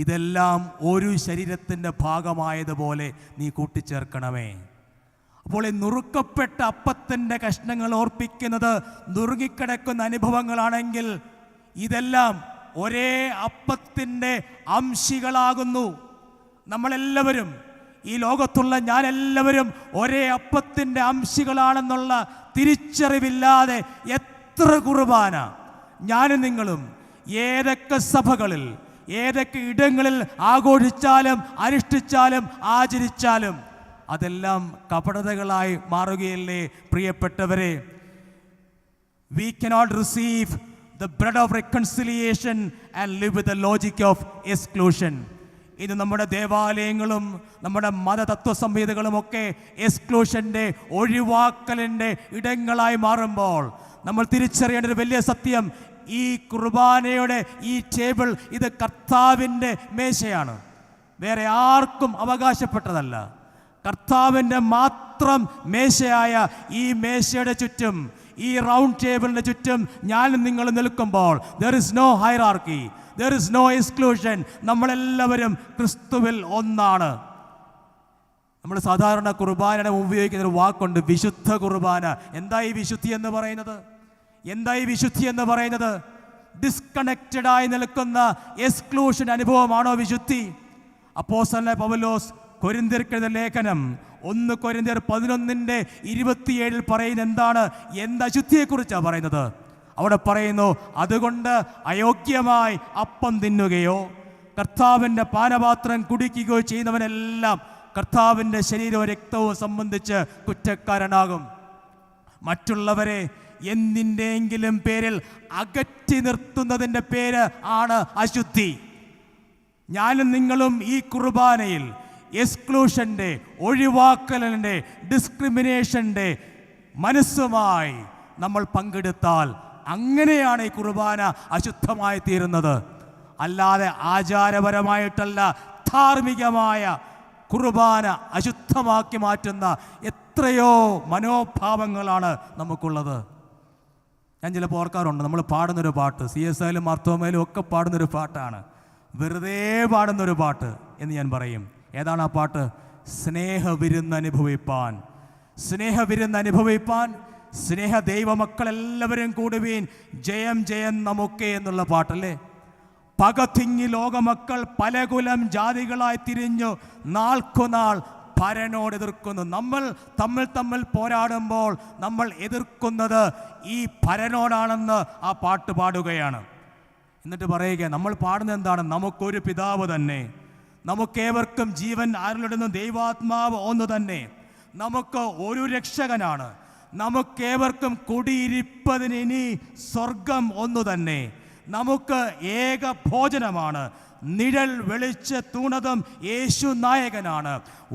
ഇതെല്ലാം ഒരു ശരീരത്തിൻ്റെ ഭാഗമായതുപോലെ നീ കൂട്ടിച്ചേർക്കണമേ. അപ്പോൾ ഈ നുറുക്കപ്പെട്ട അപ്പത്തിൻ്റെ കഷ്ണങ്ങൾ ഓർപ്പിക്കുന്നത് നുറുങ്ങിക്കിടക്കുന്ന അനുഭവങ്ങളാണെങ്കിൽ ഇതെല്ലാം ഒരേ അപ്പത്തിൻ്റെ അംശികളാകുന്നു. നമ്മളെല്ലാവരും, ഈ ലോകത്തുള്ള ഞാനെല്ലാവരും ഒരേ അപ്പത്തിൻ്റെ അംശികളാണെന്നുള്ള തിരിച്ചറിവില്ലാതെ എത്ര കുർബാന ഞാനും നിങ്ങളും ഏതൊക്കെ സഭകളിൽ ഏതൊക്കെ ഇടങ്ങളിൽ ആഘോഷിച്ചാലും അനുഷ്ഠിച്ചാലും ആചരിച്ചാലും അതെല്ലാം കപടതകളായി മാറുകയല്ലേ പ്രിയപ്പെട്ടവരെ? We cannot receive the bread of reconciliation and live with the logic of exclusion. ഇത് നമ്മുടെ ദേവാലയങ്ങളും നമ്മുടെ മതതത്വ സംഹിതകളുമൊക്കെ എക്സ്ക്ലൂഷൻ്റെ, ഒഴിവാക്കലിൻ്റെ ഇടങ്ങളായി മാറുമ്പോൾ നമ്മൾ തിരിച്ചറിയേണ്ട ഒരു വലിയ സത്യം, ഈ കുർബാനയുടെ ഈ ടേബിൾ ഇത് കർത്താവിൻ്റെ മേശയാണ്, വേറെ ആർക്കും അവകാശപ്പെട്ടതല്ല. കർത്താവിൻ്റെ മാത്രം മേശയായ ഈ മേശയുടെ ചുറ്റും, ഈ റൗണ്ട് ടേബിളിൻ്റെ ചുറ്റും ഞാനും നിങ്ങൾ നിൽക്കുമ്പോൾ there is no hierarchy, there is no exclusion. നമ്മളെല്ലാവരും ക്രിസ്തുവിൽ ഒന്നാണ്. നമ്മൾ സാധാരണ കുർബാനയുടെ ഉപയോഗിക്കുന്ന ഒരു വാക്കുണ്ട്, വിശുദ്ധ കുർബാന. എന്താ ഈ വിശുദ്ധി എന്ന് പറയുന്നത്? വിശുദ്ധി എന്ന് പറയുന്നത് ഡിസ്കണക്റ്റഡായി നിൽക്കുന്ന എക്സ്ക്ലൂഷൻ അനുഭവമാണോ വിശുദ്ധി? അപ്പോസ്തലനായ പൗലോസ് കൊരിന്ത്യർക്കെഴുതിയ ലേഖനം 1 കൊരിന്ത്യർ 11:27 പറയുന്നത് എന്താണ്? അശുദ്ധിയെക്കുറിച്ചാണ് പറയുന്നത്. അവിടെ പറയുന്നു, അതുകൊണ്ട് അയോഗ്യമായി അപ്പം തിന്നുകയോ കർത്താവിൻ്റെ പാനപാത്രം കുടിക്കുകയോ ചെയ്യുന്നവനെല്ലാം കർത്താവിൻ്റെ ശരീരവും രക്തവും സംബന്ധിച്ച് കുറ്റക്കാരനാകും. മറ്റുള്ളവരെ എന്തിൻ്റെയെങ്കിലും പേരിൽ അകറ്റി നിർത്തുന്നതിൻ്റെ പേര് ആണ് അശുദ്ധി. ഞാനും നിങ്ങളും ഈ കുർബാനയിൽ എക്സ്ക്ലൂഷൻ്റെ, ഒഴിവാക്കലിൻ്റെ, ഡിസ്ക്രിമിനേഷൻ്റെ മനസ്സുമായി നമ്മൾ പങ്കെടുത്താൽ അങ്ങനെയാണ് ഈ കുർബാന അശുദ്ധമായി തീരുന്നത്. അല്ലാതെ ആചാരപരമായിട്ടല്ല, ധാർമ്മികമായ കുർബാന അശുദ്ധമാക്കി മാറ്റുന്ന എത്രയോ മനോഭാവങ്ങളാണ് നമുക്കുള്ളത്. ഞാൻ ചിലപ്പോൾ ഓർക്കാറുണ്ട്, നമ്മൾ പാടുന്നൊരു പാട്ട്, CSIയിലും മാർത്തോമയിലും ഒക്കെ പാടുന്നൊരു പാട്ടാണ്, വെറുതെ പാടുന്നൊരു പാട്ട് എന്ന് ഞാൻ പറയും. ഏതാണ് ആ പാട്ട്? സ്നേഹവിരുന്നനുഭവിപ്പാൻ, സ്നേഹ ദൈവമക്കളെല്ലാവരും കൂടുവീൻ, ജയം ജയം നമുക്കേ എന്നുള്ള പാട്ടല്ലേ? പകതിങ്ങി ലോകമക്കൾ പലകുലം ജാതികളായി തിരിഞ്ഞു നാൾക്കുനാൾ പരനോട് എതിർക്കുന്നു. നമ്മൾ തമ്മിൽ പോരാടുമ്പോൾ നമ്മൾ എതിർക്കുന്നത് ഈ പരനോടാണെന്ന് ആ പാട്ട് പാടുകയാണ്. എന്നിട്ട് പറയുക, നമ്മൾ പാടുന്നത് എന്താണ്? നമുക്കൊരു പിതാവ് തന്നെ, നമുക്കേവർക്കും ജീവൻ അരുളിടുന്ന ദൈവാത്മാവ് ഒന്ന് തന്നെ, നമുക്ക് ഒരു രക്ഷകനാണ്, നമുക്കേവർക്കും കുടിയിരിപ്പതിന് ഇനി സ്വർഗം ഒന്നു തന്നെ, നമുക്ക് ഏക ഭോജനമാണ്, നിഴൽ വെളിച്ച് തൂണതും യേശു നായകനാണ്,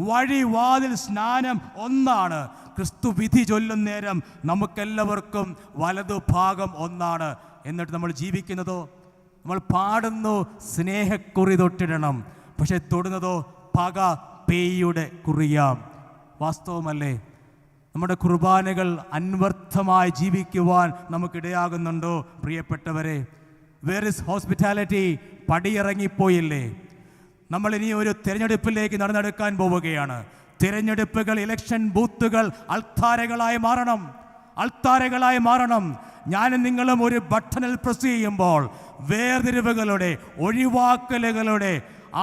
വഴി വാതിൽ സ്നാനം ഒന്നാണ്, ക്രിസ്തു വിധി ചൊല്ലും നേരം നമുക്കെല്ലാവർക്കും വലതുഭാഗം ഒന്നാണ്. എന്നിട്ട് നമ്മൾ ജീവിക്കുന്നതോ, നമ്മൾ പാടുന്നു സ്നേഹക്കുറി തൊട്ടിടണം, പക്ഷെ തൊടുന്നതോ പക പേയുടെ കുറിയാം. വാസ്തവമല്ലേ? നമ്മുടെ കുർബാനകൾ അന്വർത്ഥമായി ജീവിക്കുവാൻ നമുക്കിടയാകുന്നുണ്ടോ പ്രിയപ്പെട്ടവരെ? Where is hospitality? പടിയിറങ്ങിപ്പോയില്ലേ? നമ്മളിനി ഒരു തിരഞ്ഞെടുപ്പിലേക്ക് നടന്നെടുക്കാൻ പോവുകയാണ്. തിരഞ്ഞെടുപ്പുകൾ, ഇലക്ഷൻ ബൂത്തുകൾ അൾത്താരകളായി മാറണം, അൾത്താരകളായി മാറണം. ഞാനും നിങ്ങളും ഒരു ബട്ടണിൽ പ്രസ് ചെയ്യുമ്പോൾ വേർതിരിവുകളുടെ, ഒഴിവാക്കലുകളുടെ,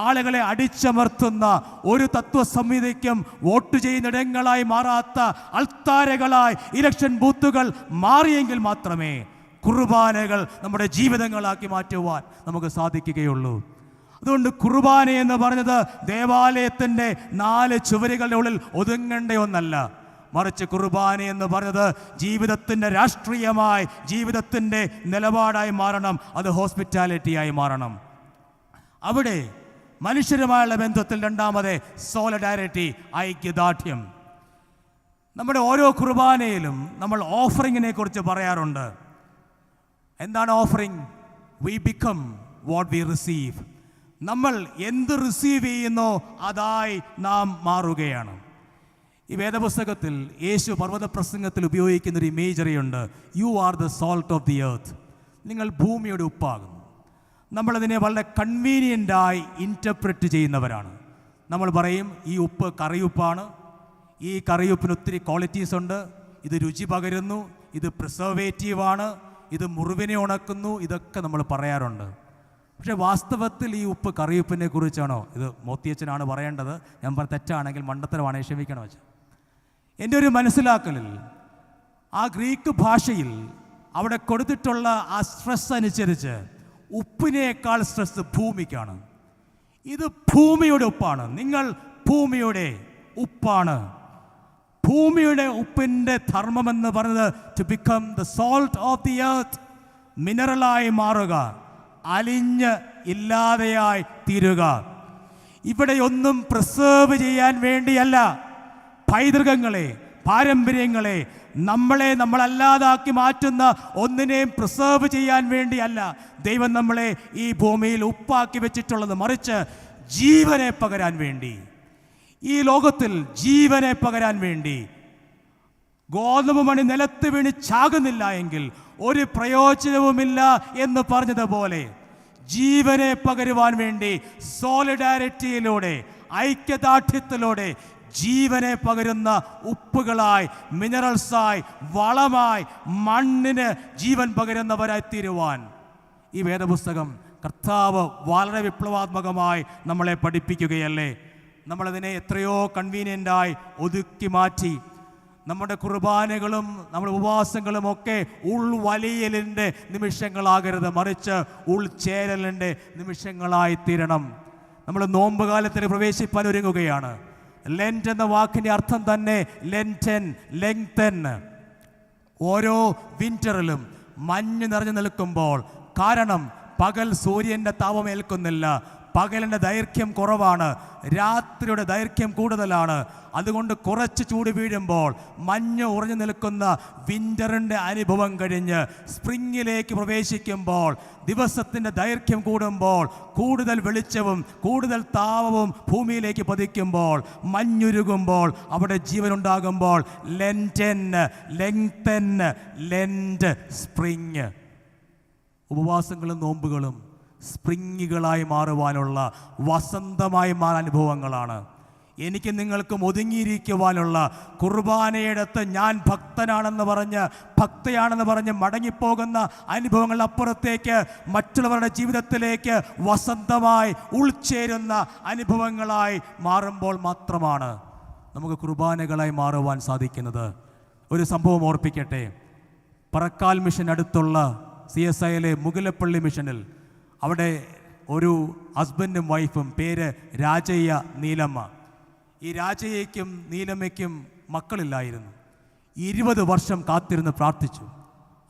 ആളുകളെ അടിച്ചമർത്തുന്ന ഒരു തത്വസംഹിതയ്ക്കും വോട്ട് ചെയ്യുന്നിടങ്ങളായി മാറാത്ത അൾത്താരകളായി ഇലക്ഷൻ ബൂത്തുകൾ മാറിയെങ്കിൽ മാത്രമേ കുർബാനകൾ നമ്മുടെ ജീവിതങ്ങളാക്കി മാറ്റുവാൻ നമുക്ക് സാധിക്കുകയുള്ളൂ. അതുകൊണ്ട് കുർബാന എന്ന് പറഞ്ഞത് ദേവാലയത്തിൻ്റെ 4 ചുവരുകളുടെ ഉള്ളിൽ ഒതുങ്ങേണ്ട ഒന്നല്ല. മറിച്ച് കുർബാന എന്ന് പറഞ്ഞത് ജീവിതത്തിൻ്റെ രാഷ്ട്രീയമായി, ജീവിതത്തിൻ്റെ നിലപാടായി മാറണം. അത് ഹോസ്പിറ്റാലിറ്റിയായി മാറണം. അവിടെ മനുഷ്യരുമായുള്ള ബന്ധത്തിൽ രണ്ടാമത് സോളിഡാരിറ്റി, ഐക്യദാർഢ്യം. നമ്മുടെ ഓരോ കുർബാനയിലും നമ്മൾ ഓഫറിങ്ങിനെ കുറിച്ച് പറയാറുണ്ട്. എന്താണ് offering? V become what we receive. നമ്മൾ എന്ത് റിസീവ് ചെയ്യുന്നോ അതായി നാം മാറുകയാണ്. ഈ വേദപുസ്തകത്തിൽ യേശു പർവ്വത പ്രസംഗത്തിൽ ഉപയോഗിക്കുന്നൊരു ഇമേജറി ഉണ്ട്. You are the salt of the earth. നിങ്ങൾ ഭൂമിയുടെ ഉപ്പാകുന്നു. നമ്മളതിനെ വളരെ കൺവീനിയൻ്റായി ഇൻ്റർപ്രറ്റ് ചെയ്യുന്നവരാണ്. നമ്മൾ പറയും ഈ ഉപ്പ് കറിയുപ്പാണ്, ഈ കറിയുപ്പിന് ഒത്തിരി ക്വാളിറ്റീസ് ഉണ്ട്, ഇത് രുചി പകരുന്നു, ഇത് പ്രിസർവേറ്റീവാണ്, ഇത് മുറിവിനെ ഉണക്കുന്നു, ഇതൊക്കെ നമ്മൾ പറയാറുണ്ട്. പക്ഷേ വാസ്തവത്തിൽ ഈ ഉപ്പ് കറിയുപ്പിനെ കുറിച്ചാണോ? ഇത് മോത്തിയച്ചനാണ് പറയേണ്ടത്. ഞാൻ തെറ്റാണെങ്കിൽ മണ്ടത്തരമാണ്, ക്ഷമിക്കണം വെച്ചാൽ. എൻ്റെ ഒരു മനസ്സിലാക്കലിൽ ആ ഗ്രീക്ക് ഭാഷയിൽ അവിടെ കൊടുത്തിട്ടുള്ള ആ സ്ട്രെസ് അനുസരിച്ച് ഉപ്പിനേക്കാൾ സ്ട്രെസ് ഭൂമിക്കാണ്. ഇത് ഭൂമിയുടെ ഉപ്പാണ്. നിങ്ങൾ ഭൂമിയുടെ ഉപ്പാണ്. ഭൂമിയുടെ ഉപ്പിൻ്റെ ധർമ്മമെന്ന് പറഞ്ഞത് to become the salt of the earth, മിനറലായി മാറുക, അലിഞ്ഞ് ഇല്ലാതെയായി തീരുക. ഇവിടെയൊന്നും പ്രിസേർവ് ചെയ്യാൻ വേണ്ടിയല്ല. പൈതൃകങ്ങളെ, പാരമ്പര്യങ്ങളെ, നമ്മളല്ലാതാക്കി മാറ്റുന്ന ഒന്നിനെയും പ്രിസേർവ് ചെയ്യാൻ വേണ്ടിയല്ല ദൈവം നമ്മളെ ഈ ഭൂമിയിൽ ഉപ്പാക്കി വെച്ചിട്ടുള്ളത്. മറിച്ച് ജീവനെ പകരാൻ വേണ്ടി, ഈ ലോകത്തിൽ ജീവനെ പകരാൻ വേണ്ടി. ഗോതമ്പ് മണി നിലത്ത് വീണ് ചാകുന്നില്ല എങ്കിൽ ഒരു പ്രയോജനവുമില്ല എന്ന് പറഞ്ഞതുപോലെ ജീവനെ പകരുവാൻ വേണ്ടി സോളിഡാരിറ്റിയിലൂടെ, ഐക്യദാർഢ്യത്തിലൂടെ ജീവനെ പകരുന്ന ഉപ്പുകളായി, മിനറൽസായി, വളമായി, മണ്ണിന് ജീവൻ പകരുന്നവരായി തീരുവാൻ ഈ വേദപുസ്തകം കർത്താവ് വളരെ വിപ്ലവാത്മകമായി നമ്മളെ പഠിപ്പിക്കുകയല്ലേ. നമ്മളതിനെ എത്രയോ കൺവീനിയൻ്റായി ഒതുക്കി മാറ്റി. നമ്മുടെ കുർബാനകളും നമ്മുടെ ഉപവാസങ്ങളും ഒക്കെ ഉൾവലിയലിൻ്റെ നിമിഷങ്ങളാകരുത്, മറിച്ച് ഉൾച്ചേരലിൻ്റെ നിമിഷങ്ങളായി തീരണം. നമ്മൾ നോമ്പ് കാലത്തിന് പ്രവേശിപ്പാൻ ഒരുങ്ങുകയാണ്. ലെൻറ്റ് എന്ന വാക്കിൻ്റെ അർത്ഥം തന്നെ ലെൻറ്റൻ, ലെങ്തൻ. ഓരോ വിൻ്ററിലും മഞ്ഞ് നിറഞ്ഞു നിൽക്കുമ്പോൾ, കാരണം പകൽ സൂര്യൻ്റെ താപം ഏൽക്കുന്നില്ല, പകലിൻ്റെ ദൈർഘ്യം കുറവാണ്, രാത്രിയുടെ ദൈർഘ്യം കൂടുതലാണ്. അതുകൊണ്ട് കുറച്ച് ചൂട് വീഴുമ്പോൾ മഞ്ഞ് ഉറഞ്ഞു നിൽക്കുന്ന വിൻ്ററിൻ്റെ അനുഭവം കഴിഞ്ഞ് സ്പ്രിങ്ങിലേക്ക് പ്രവേശിക്കുമ്പോൾ, ദിവസത്തിൻ്റെ ദൈർഘ്യം കൂടുമ്പോൾ, കൂടുതൽ വെളിച്ചവും കൂടുതൽ താപവും ഭൂമിയിലേക്ക് പതിക്കുമ്പോൾ, മഞ്ഞുരുകുമ്പോൾ, അവിടെ ജീവനുണ്ടാകുമ്പോൾ ലെൻറ്റൻ, ലെങ്തൻ, ലെൻറ്റ്, സ്പ്രിങ്. ഉപവാസങ്ങളും നോമ്പുകളും സ്പ്രിങ്ങുകളായി മാറുവാനുള്ള, വസന്തമായി മാറാൻ അനുഭവങ്ങളാണ്. എനിക്ക് നിങ്ങൾക്കും ഒതുങ്ങിയിരിക്കുവാനുള്ള, കുർബാനയിടത്ത് ഞാൻ ഭക്തയാണെന്ന് പറഞ്ഞ് മടങ്ങിപ്പോകുന്ന അനുഭവങ്ങളുടെ അപ്പുറത്തേക്ക് മറ്റുള്ളവരുടെ ജീവിതത്തിലേക്ക് വസന്തമായി ഉൾച്ചേരുന്ന അനുഭവങ്ങളായി മാറുമ്പോൾ മാത്രമാണ് നമുക്ക് കുർബാനകളായി മാറുവാൻ സാധിക്കുന്നത്. ഒരു സംഭവം ഓർപ്പിക്കട്ടെ. പറക്കാൽ മിഷൻ അടുത്തുള്ള CSIയിലെ മുകിലപ്പള്ളി മിഷനിൽ അവിടെ ഒരു ഹസ്ബൻഡും വൈഫും, പേര് രാജയ്യ, നീലമ്മ. ഈ രാജയ്യയ്ക്കും നീലമ്മയ്ക്കും മക്കളില്ലായിരുന്നു. 20 വർഷം കാത്തിരുന്ന് പ്രാർത്ഥിച്ചു.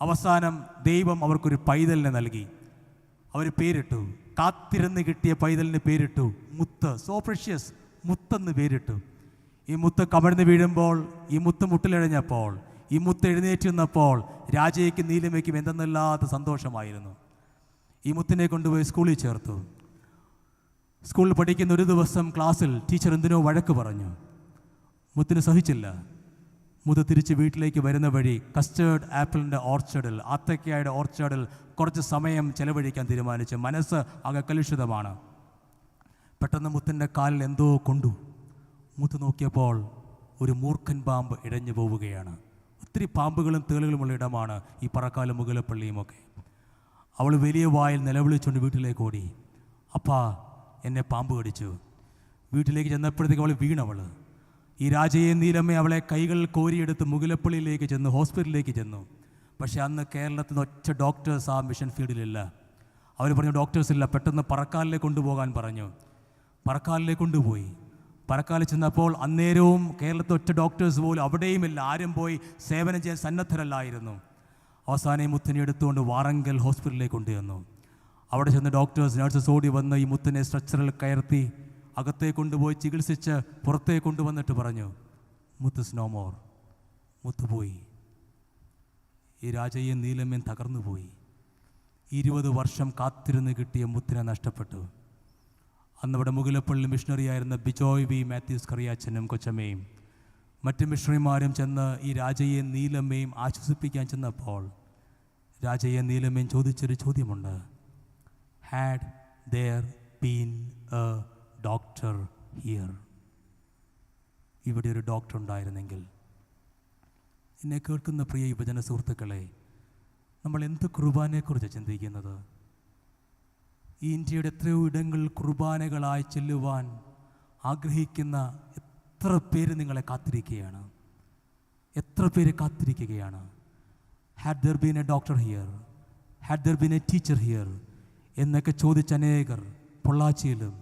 അവസാനം ദൈവം അവർക്കൊരു പൈതലിനെ നൽകി. അവർ പേരിട്ടു, കാത്തിരുന്ന് കിട്ടിയ പൈതലിന് പേരിട്ടു മുത്ത്. സോ പ്രഷ്യസ്, മുത്തെന്ന് പേരിട്ടു. ഈ മുത്ത് കമഴ്ന്ന് വീഴുമ്പോൾ, ഈ മുത്ത് മുട്ടിലിഴഞ്ഞപ്പോൾ, ഈ മുത്ത് എഴുന്നേറ്റ് നിന്നപ്പോൾ രാജയ്ക്കും നീലിമയ്ക്കും എന്തെന്നല്ലാത്ത സന്തോഷമായിരുന്നു. ഈ മുത്തിനെ കൊണ്ടുപോയി സ്കൂളിൽ ചേർത്തു. സ്കൂളിൽ പഠിക്കുന്ന ഒരു ദിവസം ക്ലാസ്സിൽ ടീച്ചർ എന്തിനോ വഴക്ക് പറഞ്ഞു. മുത്തിന് സഹിച്ചില്ല. മുത്ത് തിരിച്ച് വീട്ടിലേക്ക് വരുന്ന വഴി കസ്റ്റേർഡ് ആപ്പിളിൻ്റെ ഓർച്ചർഡിൽ, ആത്തക്കയുടെ ഓർച്ചർഡിൽ കുറച്ച് സമയം ചെലവഴിക്കാൻ തീരുമാനിച്ചു. മനസ്സ് ആകെ കലുഷിതമാണ്. പെട്ടെന്ന് മുത്തിൻ്റെ കാലിൽ എന്തോ കൊണ്ടു. മുത്ത് നോക്കിയപ്പോൾ ഒരു മൂർഖൻ പാമ്പ് ഇഴഞ്ഞു പോവുകയാണ്. ഒത്തിരി പാമ്പുകളും തേളുകളുമുള്ള ഇടമാണ് ഈ പറക്കാലും മുഗലപ്പള്ളിയുമൊക്കെ. അവൾ വലിയ വായിൽ നിലവിളിച്ചുകൊണ്ട് വീട്ടിലേക്ക് ഓടി. അപ്പാ, എന്നെ പാമ്പ് കടിച്ചു. വീട്ടിലേക്ക് ചെന്നപ്പോഴത്തേക്ക് അവൾ വീണവൾ. ഈ രാജയെ നീലമ്മ അവളെ കൈകൾ കോരിയെടുത്ത് മുഗലപ്പള്ളിയിലേക്ക് ചെന്നു, ഹോസ്പിറ്റലിലേക്ക് ചെന്നു. പക്ഷേ അന്ന് കേരളത്തിൽ ഒറ്റ ഡോക്ടേഴ്സ് ആ മിഷൻ ഫീൽഡിലില്ല. അവർ പറഞ്ഞു ഡോക്ടേഴ്സ് ഇല്ല, പെട്ടെന്ന് പറക്കാലിലേക്ക് കൊണ്ടുപോകാൻ പറഞ്ഞു. പറക്കാലിലേക്ക് കൊണ്ടുപോയി. പറക്കാലിൽ ചെന്നപ്പോൾ അന്നേരവും കേരളത്തിൽ ഒറ്റ ഡോക്ടേഴ്സ് പോലും അവിടെയുമില്ല. ആരും പോയി സേവനം ചെയ്യാൻ സന്നദ്ധരല്ലായിരുന്നു. അവസാനം മുത്തിനെ എടുത്തുകൊണ്ട് വാറങ്കൽ ഹോസ്പിറ്റലിലേക്ക് കൊണ്ടുവന്നു. അവിടെ ചെന്ന് ഡോക്ടേഴ്സ്, നഴ്സസ് ഓടി വന്ന് ഈ മുത്തിനെ സ്ട്രെച്ചറിൽ കയർത്തി അകത്തേക്ക് കൊണ്ടുപോയി ചികിത്സിച്ച് പുറത്തേക്ക് കൊണ്ടുവന്നിട്ട് പറഞ്ഞു, മുത്ത് ഇസ് നോ മോർ. മുത്ത് പോയി. ഈ രാജയും നീലമ്മയും തകർന്നു പോയി. 20 വർഷം കാത്തിരുന്ന് കിട്ടിയ മുത്തിനെ നഷ്ടപ്പെട്ടു. അന്നവിടെ മുഗലപ്പള്ളി മിഷണറി ആയിരുന്ന ബിജോയ് വി മാത്യൂസ് കറിയാച്ചനും കൊച്ചമ്മയും മറ്റ് മിഷണറിമാരും ചെന്ന് ഈ രാജയും നീലമ്മയും ആശ്വസിപ്പിക്കാൻ ചെന്നപ്പോൾ രാജയും നീലമ്മയും ചോദിച്ചൊരു ചോദ്യമുണ്ട്. Had there been a doctor here? ഇവിടെ ഒരു ഡോക്ടർ ഉണ്ടായിരുന്നെങ്കിൽ. എന്നെ കേൾക്കുന്ന പ്രിയ യുവജന സുഹൃത്തുക്കളെ, നമ്മൾ എന്ത് കുർബാനയെക്കുറിച്ച് ചിന്തിക്കുന്നത്? ഈ ഇന്ത്യയുടെ എത്രയോ ഇടങ്ങളിൽ കുർബാനകളായി ചെല്ലുവാൻ ആഗ്രഹിക്കുന്ന എത്ര പേര് നിങ്ങളെ കാത്തിരിക്കുകയാണ്, എത്ര പേര് കാത്തിരിക്കുകയാണ്. Had there been a doctor here, had there been A teacher here എന്നൊക്കെ ചോദിച്ച അനേകർ പൊള്ളാച്ചിയിലും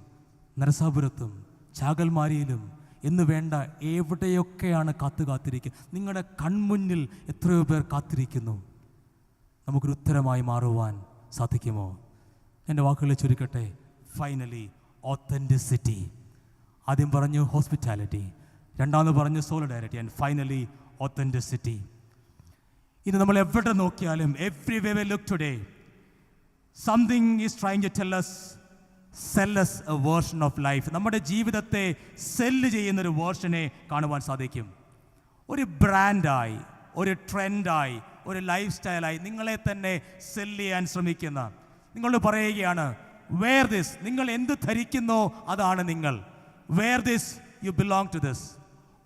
നരസാപുരത്തും ചാകൽമാരിയിലും എന്ന് വേണ്ട എവിടെയൊക്കെയാണ് കാത്തിരിക്കുക. നിങ്ങളുടെ കൺമുന്നിൽ എത്രയോ പേർ കാത്തിരിക്കുന്നു. നമുക്കൊരു ഉത്തരമായി മാറുവാൻ സാധിക്കുമോ? എൻ്റെ വാക്കുകളെ ചുരുക്കട്ടെ. ഫൈനലി ഓത്തൻറ്റിസിറ്റി. ആദ്യം പറഞ്ഞു ഹോസ്പിറ്റാലിറ്റി, രണ്ടാമത് പറഞ്ഞു സോളിഡാരിറ്റി, ആൻഡ് ഫൈനലി ഓത്തൻറ്റിസിറ്റി. ഇന്ന് നമ്മൾ എവിടെ നോക്കിയാലും, everywhere we look today, something is trying to tell us, sell us a version of life. നമ്മുടെ ജീവിതത്തെ സെല്ല് ചെയ്യുന്നൊരു വേർഷനെ കാണുവാൻ സാധിക്കും. ഒരു ബ്രാൻഡായി, ഒരു ട്രെൻഡായി, ഒരു ലൈഫ് സ്റ്റൈലായി നിങ്ങളെ തന്നെ സെല്ല് ചെയ്യാൻ ശ്രമിക്കുന്ന, നിങ്ങളോട് പറയുകയാണ് വെയർ ദിസ്, നിങ്ങൾ എന്ത് ധരിക്കുന്നോ അതാണ് നിങ്ങൾ. Wear this, you belong to this.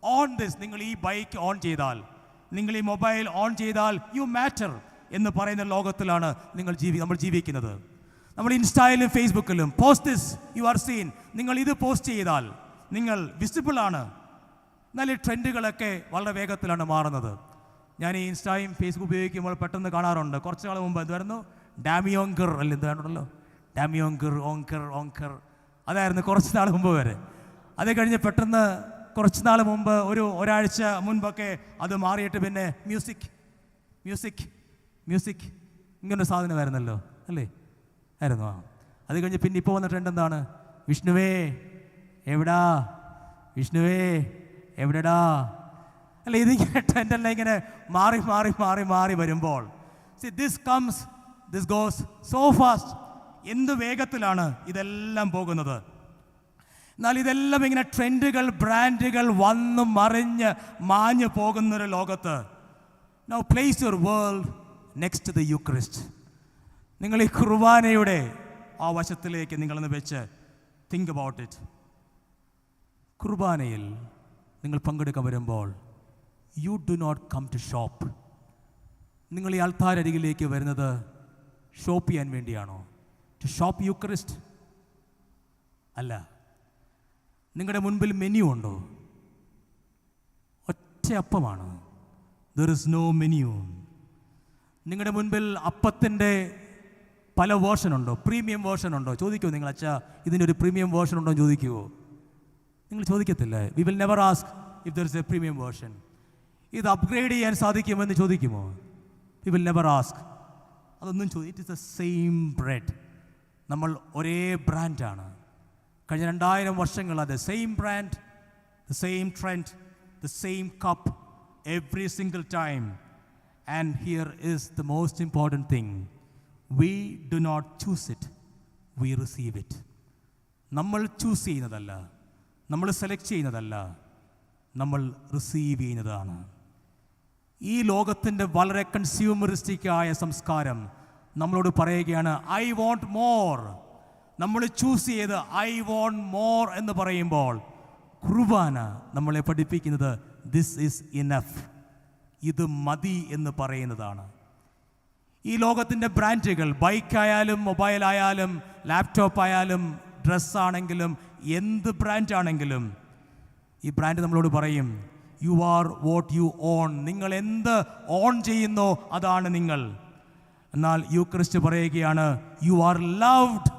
On this, നിങ്ങൾ ഈ ബൈക്ക് ഓൺ ചെയ്താൽ, നിങ്ങൾ ഈ മൊബൈൽ ഓൺ ചെയ്താൽ യു മാറ്റർ എന്ന് പറയുന്ന ലോകത്തിലാണ് നമ്മൾ ജീവിക്കുന്നത്. നമ്മൾ ഇൻസ്റ്റയിലും ഫേസ്ബുക്കിലും post this you are seen, നിങ്ങൾ ഇത് പോസ്റ്റ് ചെയ്താൽ നിങ്ങൾ വിസിബിൾ ആണ്. എന്നാൽ ഈ ട്രെൻഡുകളൊക്കെ വളരെ വേഗത്തിലാണ് മാറുന്നത്. ഞാൻ ഈ ഇൻസ്റ്റയും ഫേസ്ബുക്ക് ഉപയോഗിക്കുമ്പോൾ പെട്ടെന്ന് കാണാറുണ്ട്. കുറച്ച് നാൾ മുമ്പ് എന്തായിരുന്നു, ഡാമിയോങ്കർ അല്ല, എന്താണല്ലോ ഡാമിയോങ്കർ, ഓങ്കർ, അതായിരുന്നു കുറച്ച് നാൾ മുമ്പ് വരെ. അത് കഴിഞ്ഞ് പെട്ടെന്ന് കുറച്ച് നാൾ മുമ്പ് ഒരാഴ്ച മുൻപൊക്കെ അത് മാറിയിട്ട് പിന്നെ മ്യൂസിക് ഇങ്ങനൊരു സാധനമായിരുന്നല്ലോ, അല്ലേ? ആയിരുന്നു. അത് കഴിഞ്ഞ് പിന്നെ ഇപ്പോൾ വന്ന ട്രെൻഡ് എന്താണ്? വിഷ്ണുവേ എവിടാ, വിഷ്ണുവേ എവിടെടാ, അല്ല ഇതിങ്ങനെ ട്രെൻഡെല്ലാം ഇങ്ങനെ മാറി വരുമ്പോൾ ദിസ് ഗോസ് സോ ഫാസ്റ്റ്. എന്ത് വേഗത്തിലാണ് ഇതെല്ലാം പോകുന്നത്. എന്നാൽ ഇതെല്ലാം ഇങ്ങനെ ട്രെൻഡുകൾ, ബ്രാൻഡുകൾ വന്ന് മറിഞ്ഞ് മാഞ്ഞു പോകുന്നൊരു ലോകത്ത്, now place your world next to the Eucharist. നിങ്ങൾ ഈ കുർബാനയുടെ ആ വശത്തിലേക്ക് നിങ്ങളൊന്ന് വെച്ച് തിങ്ക് അബൌട്ട് ഇറ്റ്. കുർബാനയിൽ നിങ്ങൾ പങ്കെടുക്കാൻ വരുമ്പോൾ you do not come to shop. നിങ്ങൾ ഈ അൾത്താരരികിലേക്ക് വരുന്നത് ഷോപ്പ് ചെയ്യാൻ വേണ്ടിയാണോ? ടു ഷോപ്പ് യൂക്രിസ്റ്റ് അല്ല. നിങ്ങളുടെ മുൻപിൽ മെനു ഉണ്ടോ? ഒറ്റ അപ്പമാണ്. There is no menu. നിങ്ങളുടെ മുൻപിൽ അപ്പത്തിൻ്റെ പല വേർഷൻ ഉണ്ടോ? പ്രീമിയം വേർഷൻ ഉണ്ടോ? ചോദിക്കുമോ നിങ്ങൾ, അച്ഛാ ഇതിൻ്റെ ഒരു പ്രീമിയം വേർഷൻ ഉണ്ടോ എന്ന് ചോദിക്കുമോ? നിങ്ങൾ ചോദിക്കത്തില്ല. We will never ask if there is a premium version. ഇത് അപ്ഗ്രേഡ് ചെയ്യാൻ സാധിക്കുമെന്ന് ചോദിക്കുമോ? We will never ask. അതൊന്നും it is the same bread. നമ്മൾ ഒരേ ബ്രാൻഡാണ്. കഴിഞ്ഞ 2000 വർഷങ്ങൾ അത് same brand, the same trend, the same cup every single time. And here is the most important thing. We do not choose it, we receive it. നമ്മൾ choose ചെയ്യുന്നതല്ല, നമ്മൾ select ചെയ്യുന്നതല്ല, നമ്മൾ റിസീവ് ചെയ്യുന്നതാണ്. ഈ ലോകത്തിൻ്റെ വളരെ കൺസ്യൂമറിസ്റ്റിക്കായ സംസ്കാരം നമ്മളോട് പറയുകയാണ്, ഐ വോണ്ട് മോർ. നമ്മൾ ചൂസ് ചെയ്ത് ഐ വോണ്ട് മോർ എന്ന് പറയുമ്പോൾ കുർബാന നമ്മളെ പഠിപ്പിക്കുന്നത് ദിസ് ഈസ് ഇനഫ്, ഇത് മതി എന്ന് പറയുന്നതാണ്. ഈ ലോകത്തിൻ്റെ ബ്രാൻഡുകൾ, ബൈക്കായാലും മൊബൈലായാലും ലാപ്ടോപ്പ് ആയാലും ഡ്രസ്സാണെങ്കിലും എന്ത് ബ്രാൻഡാണെങ്കിലും, ഈ ബ്രാൻഡ് നമ്മളോട് പറയും you are what you on. നിങ്ങൾ എന്ത് ഓൺ ചെയ്യുന്നോ അതാണ് നിങ്ങൾ. എന്നാൽ യൂക്രിസ്റ്റ് പറയുകയാണ് you are loved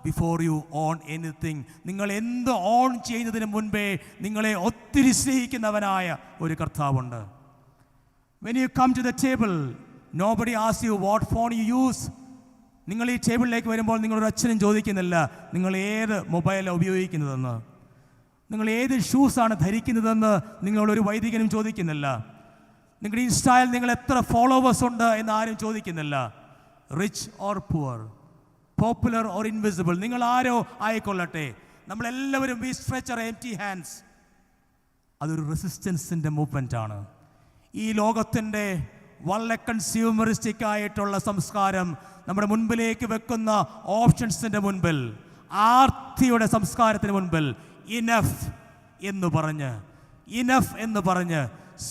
before you on anything. നിങ്ങൾ എന്ത് ഓൺ ചെയ്യുന്നതിന് മുൻപേ നിങ്ങളെ ഒത്തിരി സ്നേഹിക്കുന്നവനായ ഒരു കർത്താവുണ്ട്. When you come to the table, nobody asks you what phone you use. നിങ്ങൾ ഈ ടേബിളിലേക്ക് വരുമ്പോൾ നിങ്ങളൊരു അച്ഛനും ചോദിക്കുന്നില്ല നിങ്ങൾ ഏത് മൊബൈലാണ് ഉപയോഗിക്കുന്നതെന്ന്, നിങ്ങൾ ഏത് ഷൂസാണ് ധരിക്കുന്നതെന്ന് നിങ്ങളൊരു വൈദികനും ചോദിക്കുന്നില്ല. നിങ്ങളുടെ ഇൻസ്റ്റയിൽ നിങ്ങൾ എത്ര ഫോളോവേഴ്സ് ഉണ്ട് എന്ന് ആരും ചോദിക്കുന്നില്ല. Rich or poor, popular or invisible, നിങ്ങൾ ആരോ ആയിക്കൊള്ളട്ടെ, നമ്മളെല്ലാവരും വി സ്ട്രെച്ച് അവർ എംപ്റ്റി ഹാൻഡ്സ്. അതൊരു റെസിസ്റ്റൻസിൻ്റെ മൂവ്മെൻ്റ് ആണ്. ഈ ലോകത്തിൻ്റെ വളരെ കൺസ്യൂമറിസ്റ്റിക് ആയിട്ടുള്ള സംസ്കാരം നമ്മുടെ മുൻപിലേക്ക് വെക്കുന്ന ഓപ്ഷൻസിൻ്റെ മുൻപിൽ, ആർത്തിയുടെ സംസ്കാരത്തിന് മുൻപിൽ ഇനഫ് എന്ന് പറഞ്ഞ്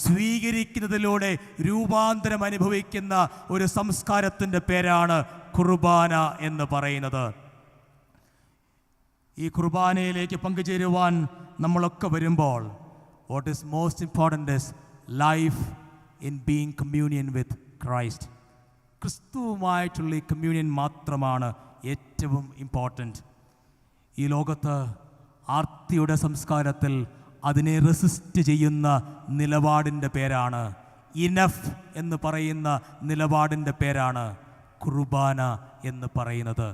സ്വീകരിക്കുന്നതിലൂടെ രൂപാന്തരം അനുഭവിക്കുന്ന ഒരു സംസ്കാരത്തിൻ്റെ പേരാണ് കുർബാന എന്ന് പറയുന്നത്. ഈ കുർബാനയിലേക്ക് പങ്കുചേരുവാൻ നമ്മളൊക്കെ വരുമ്പോൾ what is most important is life in being communion with Christ. ക്രിസ്തുവുമായിട്ടുള്ള ഈ കമ്മ്യൂണിയൻ മാത്രമാണ് ഏറ്റവും ഇമ്പോർട്ടൻറ്റ്. ഈ ലോകത്ത് ആർത്തിയുടെ സംസ്കാരത്തിൽ അതിനെ റെസിസ്റ്റ് ചെയ്യുന്ന നിലപാടിൻ്റെ പേരാണ്, ഇനഫ് എന്ന് പറയുന്ന നിലപാടിൻ്റെ പേരാണ് കുർബാന എന്ന് പറയുന്നത്.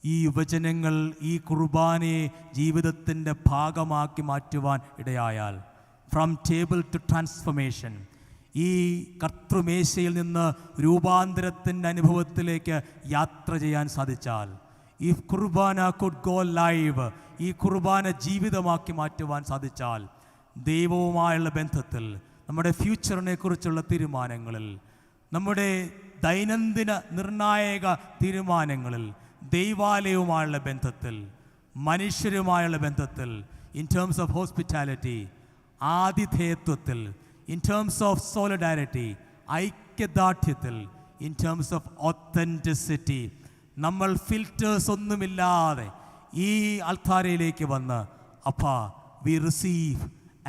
ഈ യുവജനങ്ങൾ ഈ കുർബാനയെ ജീവിതത്തിൻ്റെ ഭാഗമാക്കി മാറ്റുവാൻ ഇടയായാൽ, ഫ്രം ടേബിൾ ടു ട്രാൻസ്ഫർമേഷൻ, ഈ കർത്തൃമേശയിൽ നിന്ന് രൂപാന്തരത്തിൻ്റെ അനുഭവത്തിലേക്ക് യാത്ര ചെയ്യാൻ സാധിച്ചാൽ, ഈ കുർബാന കുഡ് ഗോ ലൈവ്, ഈ കുർബാന ജീവിതമാക്കി മാറ്റുവാൻ സാധിച്ചാൽ, ദൈവവുമായുള്ള ബന്ധത്തിൽ, നമ്മുടെ ഫ്യൂച്ചറിനെ കുറിച്ചുള്ള തീരുമാനങ്ങളിൽ, നമ്മുടെ ദൈനംദിന നിർണായക തീരുമാനങ്ങളിൽ, ദൈവാലയവുമായുള്ള ബന്ധത്തിൽ, മനുഷ്യരുമായുള്ള ബന്ധത്തിൽ, ഇൻ ടേംസ് ഓഫ് ഹോസ്പിറ്റാലിറ്റി, ആതിഥേയത്വത്തിൽ, ഇൻ ടേംസ് ഓഫ് സോളിഡാരിറ്റി, ഐക്യദാർഢ്യത്തിൽ, ഇൻ ടേംസ് ഓഫ് ഒത്തൻറ്റിസിറ്റി, നമ്മൾ ഫിൽറ്റേഴ്സ് ഒന്നുമില്ലാതെ ഈ അൾത്താരയിലേക്ക് വന്ന് അപ്പാ we receive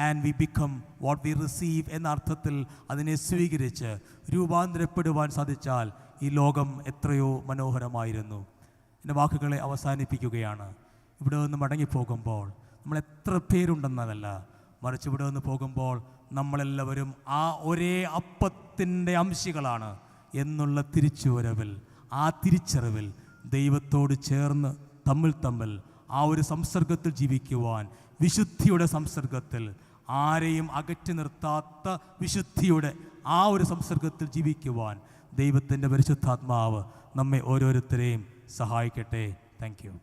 and we become what we receive എന്ന അർത്ഥത്തിൽ അതിനെ സ്വീകരിച്ച് രൂപാന്തരപ്പെടുവാൻ സാധിച്ചാൽ ഈ ലോകം എത്രയോ മനോഹരമായിരുന്നു. എൻ്റെ വാക്കുകളെ അവസാനിപ്പിക്കുകയാണ്. ഇവിടെ നിന്ന് മടങ്ങിപ്പോകുമ്പോൾ നമ്മൾ എത്ര പേരുണ്ടെന്നതല്ല, മറിച്ച് ഇവിടെ നിന്ന് പോകുമ്പോൾ നമ്മളെല്ലാവരും ആ ഒരേ അപ്പത്തിൻ്റെ അംശികളാണ് എന്നുള്ള തിരിച്ചുവരവിൽ, ആ തിരിച്ചറിവിൽ ദൈവത്തോട് ചേർന്ന് തമ്മിൽ ആ ഒരു സംസർഗത്തിൽ ജീവിക്കുവാൻ, വിശുദ്ധിയുടെ സംസർഗത്തിൽ, ആരെയും അകറ്റി നിർത്താത്ത വിശുദ്ധിയുടെ ആ ഒരു സംസർഗത്തിൽ ജീവിക്കുവാൻ ദൈവത്തിൻ്റെ പരിശുദ്ധാത്മാവ് നമ്മെ ഓരോരുത്തരെയും സഹായിക്കട്ടെ. Thank you.